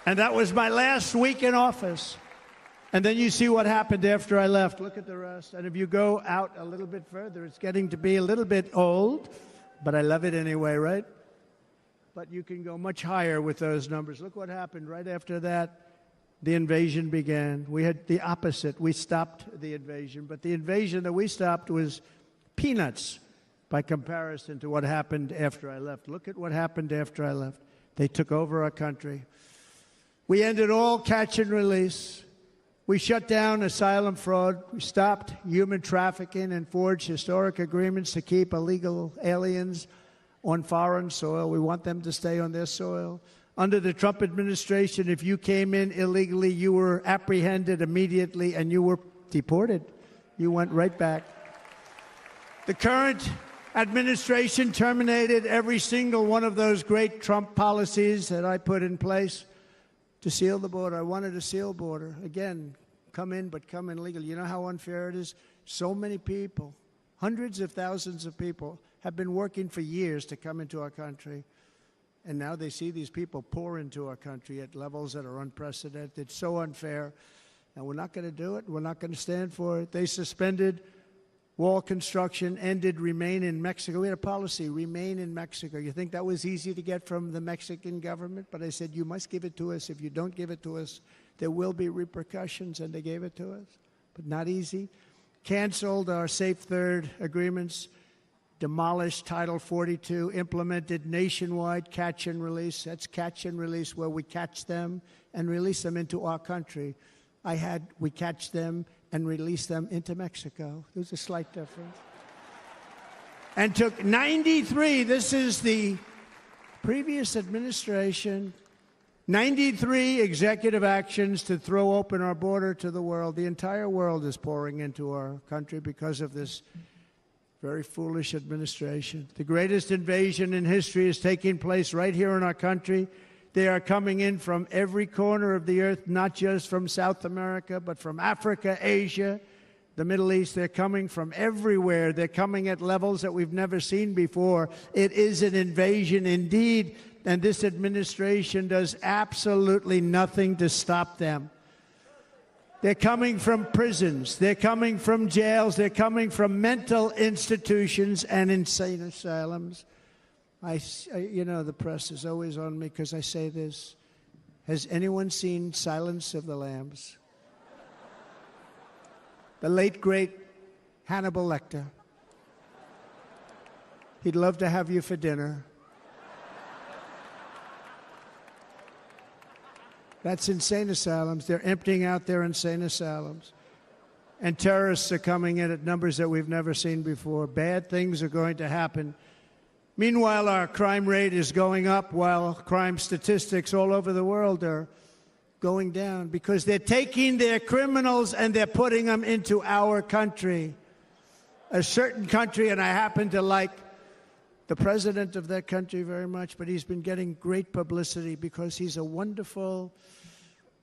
And that was my last week in office. And then you see what happened after I left. Look at the rest. And if you go out a little bit further, it's getting to be a little bit old, but I love it anyway, right? But you can go much higher with those numbers. Look what happened right after that. The invasion began. We had the opposite. We stopped the invasion. But the invasion that we stopped was peanuts by comparison to what happened after I left. Look at what happened after I left. They took over our country. We ended all catch and release. We shut down asylum fraud. We stopped human trafficking and forged historic agreements to keep illegal aliens on foreign soil. We want them to stay on their soil. Under the Trump administration, if you came in illegally, you were apprehended immediately and you were deported. You went right back. The current administration terminated every single one of those great Trump policies that I put in place to seal the border. I wanted a sealed border. Again, come in, but come in legally. You know how unfair it is? So many people, hundreds of thousands of people, have been working for years to come into our country. And now they see these people pour into our country at levels that are unprecedented. It's so unfair. And we're not going to do it. We're not going to stand for it. They suspended wall construction, ended remain in Mexico. We had a policy, remain in Mexico. You think that was easy to get from the Mexican government? But I said, you must give it to us. If you don't give it to us, there will be repercussions. And they gave it to us. But not easy. Canceled our Safe Third agreements. Demolished Title 42, implemented nationwide catch and release. That's catch and release, where we catch them and release them into our country. We catch them and release them into Mexico. There's a slight difference. And took 93, this is the previous administration, 93 executive actions to throw open our border to the world. The entire world is pouring into our country because of this very foolish administration. The greatest invasion in history is taking place right here in our country. They are coming in from every corner of the earth, not just from South America, but from Africa, Asia, the Middle East. They're coming from everywhere. They're coming at levels that we've never seen before. It is an invasion indeed, and this administration does absolutely nothing to stop them. They're coming from prisons. They're coming from jails. They're coming from mental institutions and insane asylums. You know, the press is always on me because I say this. Has anyone seen Silence of the Lambs? The late, great Hannibal Lecter. He'd love to have you for dinner. That's insane asylums. They're emptying out their insane asylums. And terrorists are coming in at numbers that we've never seen before. Bad things are going to happen. Meanwhile, our crime rate is going up, while crime statistics all over the world are going down, because they're taking their criminals and they're putting them into our country. A certain country, and I happen to like the president of that country very much, but he's been getting great publicity because he's a wonderful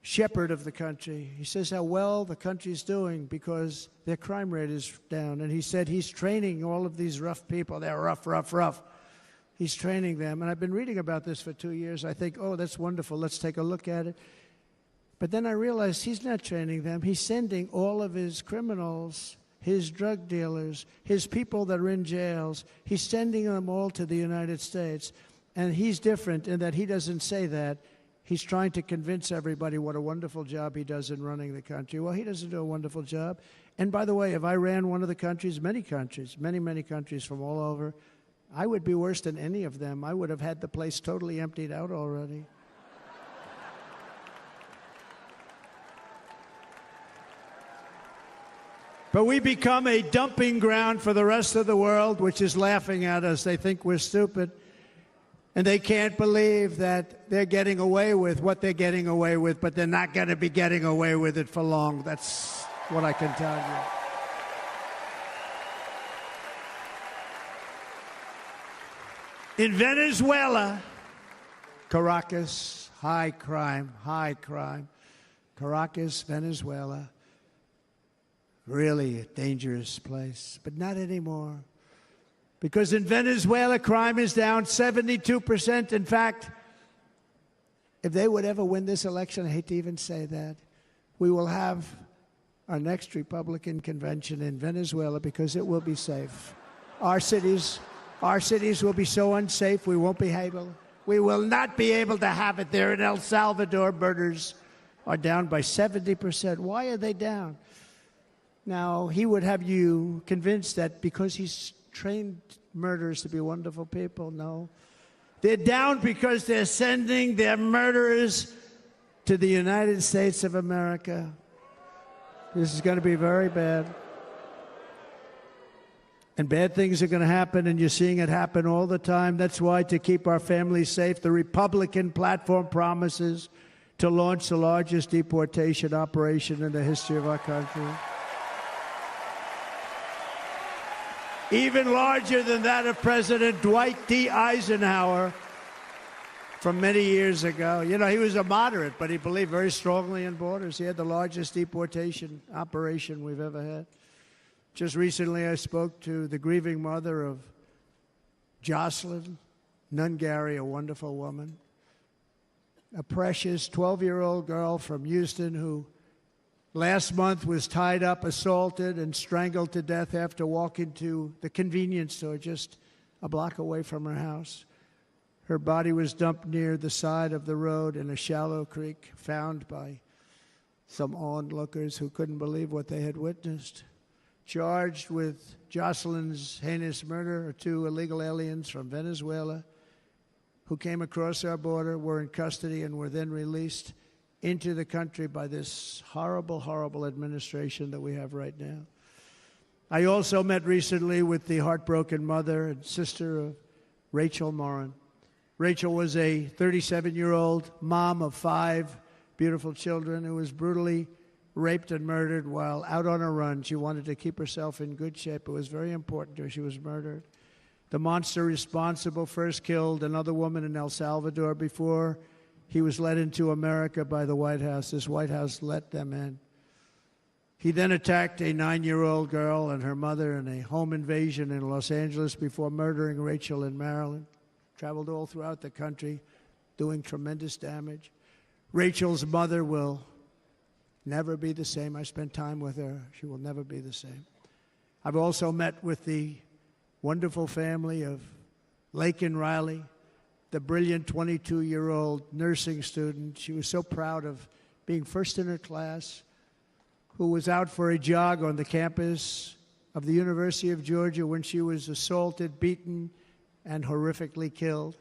shepherd of the country. He says how well the country's doing because their crime rate is down. And he said he's training all of these rough people. They're rough, rough, rough. He's training them. And I've been reading about this for 2 years. I think, oh, that's wonderful. Let's take a look at it. But then I realized he's not training them. He's sending all of his criminals, his drug dealers, his people that are in jails, he's sending them all to the United States. And he's different in that he doesn't say that. He's trying to convince everybody what a wonderful job he does in running the country. Well, he doesn't do a wonderful job. And by the way, if I ran one of the countries, many countries, many countries from all over, I would be worse than any of them. I would have had the place totally emptied out already. But we become a dumping ground for the rest of the world, which is laughing at us. They think we're stupid. And they can't believe that they're getting away with what they're getting away with, but they're not going to be getting away with it for long. That's what I can tell you. In Venezuela, Caracas, high crime. Caracas, Venezuela, really a dangerous place, but not anymore. Because in Venezuela, crime is down 72%. In fact, if they would ever win this election, I hate to even say that, we will have our next Republican convention in Venezuela because it will be safe. Our cities will be so unsafe, we will not be able to have it there. In El Salvador, murders are down by 70%. Why are they down? Now, he would have you convinced that because he's trained murderers to be wonderful people. No. They're down because they're sending their murderers to the United States of America. This is going to be very bad. And bad things are going to happen, and you're seeing it happen all the time. That's why, to keep our families safe, the Republican platform promises to launch the largest deportation operation in the history of our country. Even larger than that of President Dwight D. Eisenhower from many years ago. You know, he was a moderate, but he believed very strongly in borders. He had the largest deportation operation we've ever had. Just recently, I spoke to the grieving mother of Jocelyn Nungary, a wonderful woman, a precious 12-year-old girl from Houston who last month was tied up, assaulted, and strangled to death after walking to the convenience store just a block away from her house. Her body was dumped near the side of the road in a shallow creek, found by some onlookers who couldn't believe what they had witnessed. Charged with Jocelyn's heinous murder are 2 illegal aliens from Venezuela who came across our border, were in custody, and were then released into the country by this horrible, horrible administration that we have right now. I also met recently with the heartbroken mother and sister of Rachel Morin. Rachel was a 37-year-old mom of 5 beautiful children who was brutally raped and murdered while out on a run. She wanted to keep herself in good shape. It was very important to her. She was murdered. The monster responsible first killed another woman in El Salvador before he was led into America by the White House. This White House let them in. He then attacked a 9-year-old girl and her mother in a home invasion in Los Angeles before murdering Rachel in Maryland. Traveled all throughout the country, doing tremendous damage. Rachel's mother will never be the same. I spent time with her. She will never be the same. I've also met with the wonderful family of Laken Riley, the brilliant 22-year-old nursing student. She was so proud of being first in her class, who was out for a jog on the campus of the University of Georgia when she was assaulted, beaten, and horrifically killed.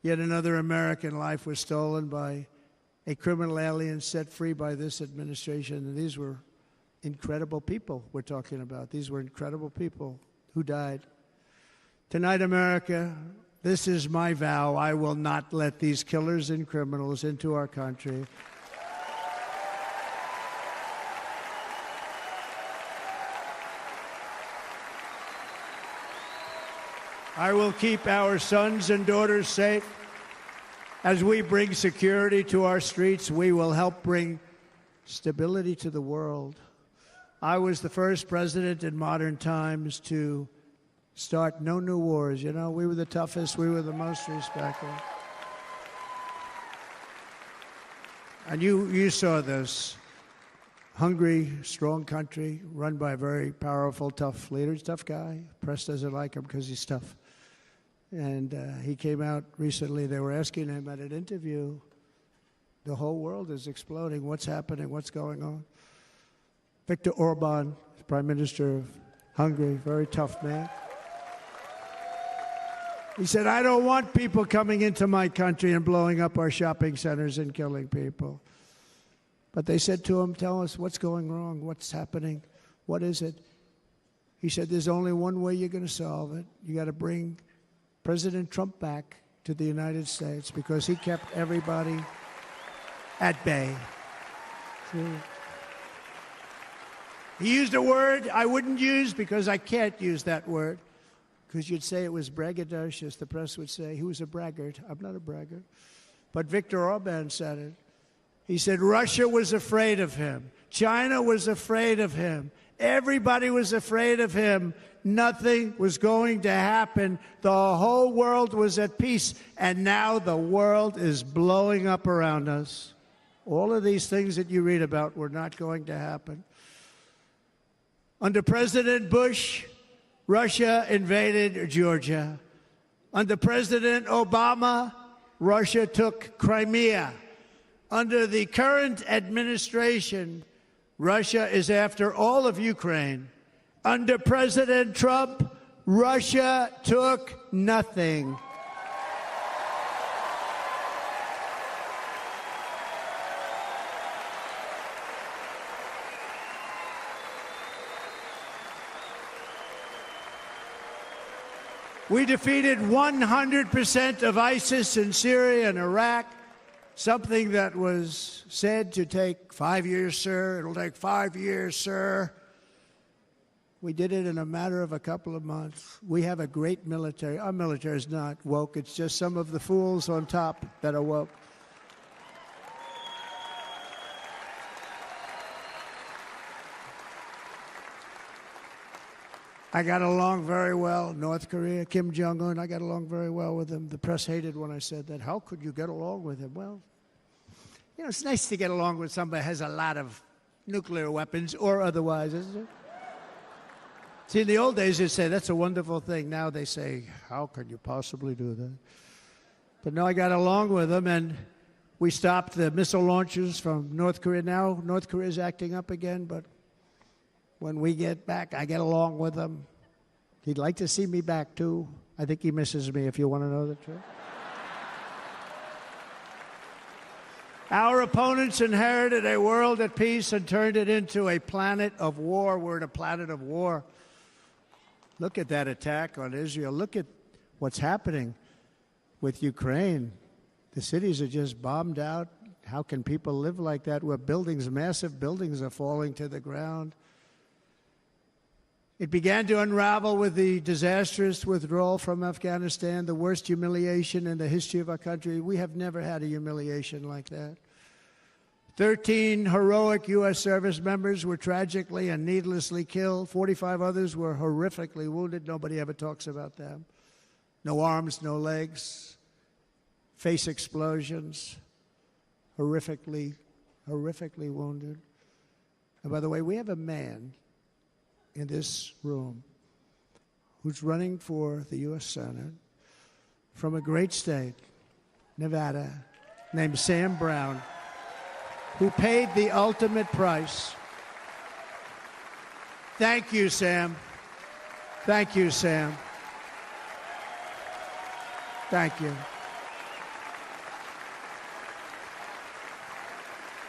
Yet another American life was stolen by a criminal alien set free by this administration. And these were incredible people we're talking about. These were incredible people who died. Tonight, America, this is my vow. I will not let these killers and criminals into our country. I will keep our sons and daughters safe. As we bring security to our streets, we will help bring stability to the world. I was the first president in modern times to start no new wars. You know, we were the toughest, we were the most respected. And you saw this. Hungry, strong country, run by a very powerful, tough leader. He's a tough guy. Press doesn't like him because he's tough. And he came out recently. They were asking him at an interview, the whole world is exploding. What's happening? What's going on? Viktor Orban, Prime Minister of Hungary, very tough man. He said, I don't want people coming into my country and blowing up our shopping centers and killing people. But they said to him, tell us what's going wrong, what's happening, what is it? He said, there's only one way you're going to solve it. You got to bring President Trump back to the United States because he kept everybody at bay. He used a word I wouldn't use because I can't use that word, because you'd say it was braggadocious. The press would say he was a braggart. I'm not a braggart. But Viktor Orban said it. He said Russia was afraid of him. China was afraid of him. Everybody was afraid of him. Nothing was going to happen. The whole world was at peace. And now the world is blowing up around us. All of these things that you read about were not going to happen. Under President Bush, Russia invaded Georgia. Under President Obama, Russia took Crimea. Under the current administration, Russia is after all of Ukraine. Under President Trump, Russia took nothing. We defeated 100% of ISIS in Syria and Iraq, something that was said to take 5 years, sir. It'll take 5 years, sir. We did it in a matter of a couple of months. We have a great military. Our military is not woke. It's just some of the fools on top that are woke. I got along very well. North Korea, Kim Jong-un, I got along very well with him. The press hated when I said that. How could you get along with him? Well, you know, it's nice to get along with somebody who has a lot of nuclear weapons or otherwise, isn't it? See, in the old days, they'd say, that's a wonderful thing. Now they say, how can you possibly do that? But no, I got along with him, and we stopped the missile launches from North Korea. Now North Korea is acting up again, but when we get back, I get along with him. He'd like to see me back, too. I think he misses me, if you want to know the truth. Our opponents inherited a world at peace and turned it into a planet of war. We're in a planet of war. Look at that attack on Israel. Look at what's happening with Ukraine. The cities are just bombed out. How can people live like that where buildings, massive buildings, are falling to the ground? It began to unravel with the disastrous withdrawal from Afghanistan, the worst humiliation in the history of our country. We have never had a humiliation like that. 13 heroic U.S. service members were tragically and needlessly killed. 45 others were horrifically wounded. Nobody ever talks about them. No arms, no legs, face explosions, horrifically wounded. And by the way, we have a man in this room who's running for the U.S. Senate from a great state, Nevada, named Sam Brown, who paid the ultimate price. Thank you, Sam. Thank you, Sam. Thank you.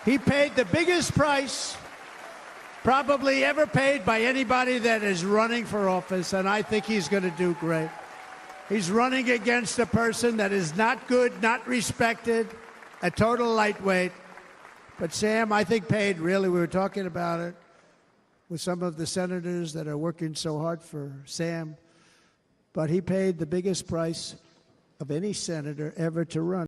He paid the biggest price probably ever paid by anybody that is running for office, and I think he's going to do great. He's running against a person that is not good, not respected, a total lightweight. But Sam, I think, paid, really, we were talking about it with some of the senators that are working so hard for Sam, but he paid the biggest price of any senator ever to run.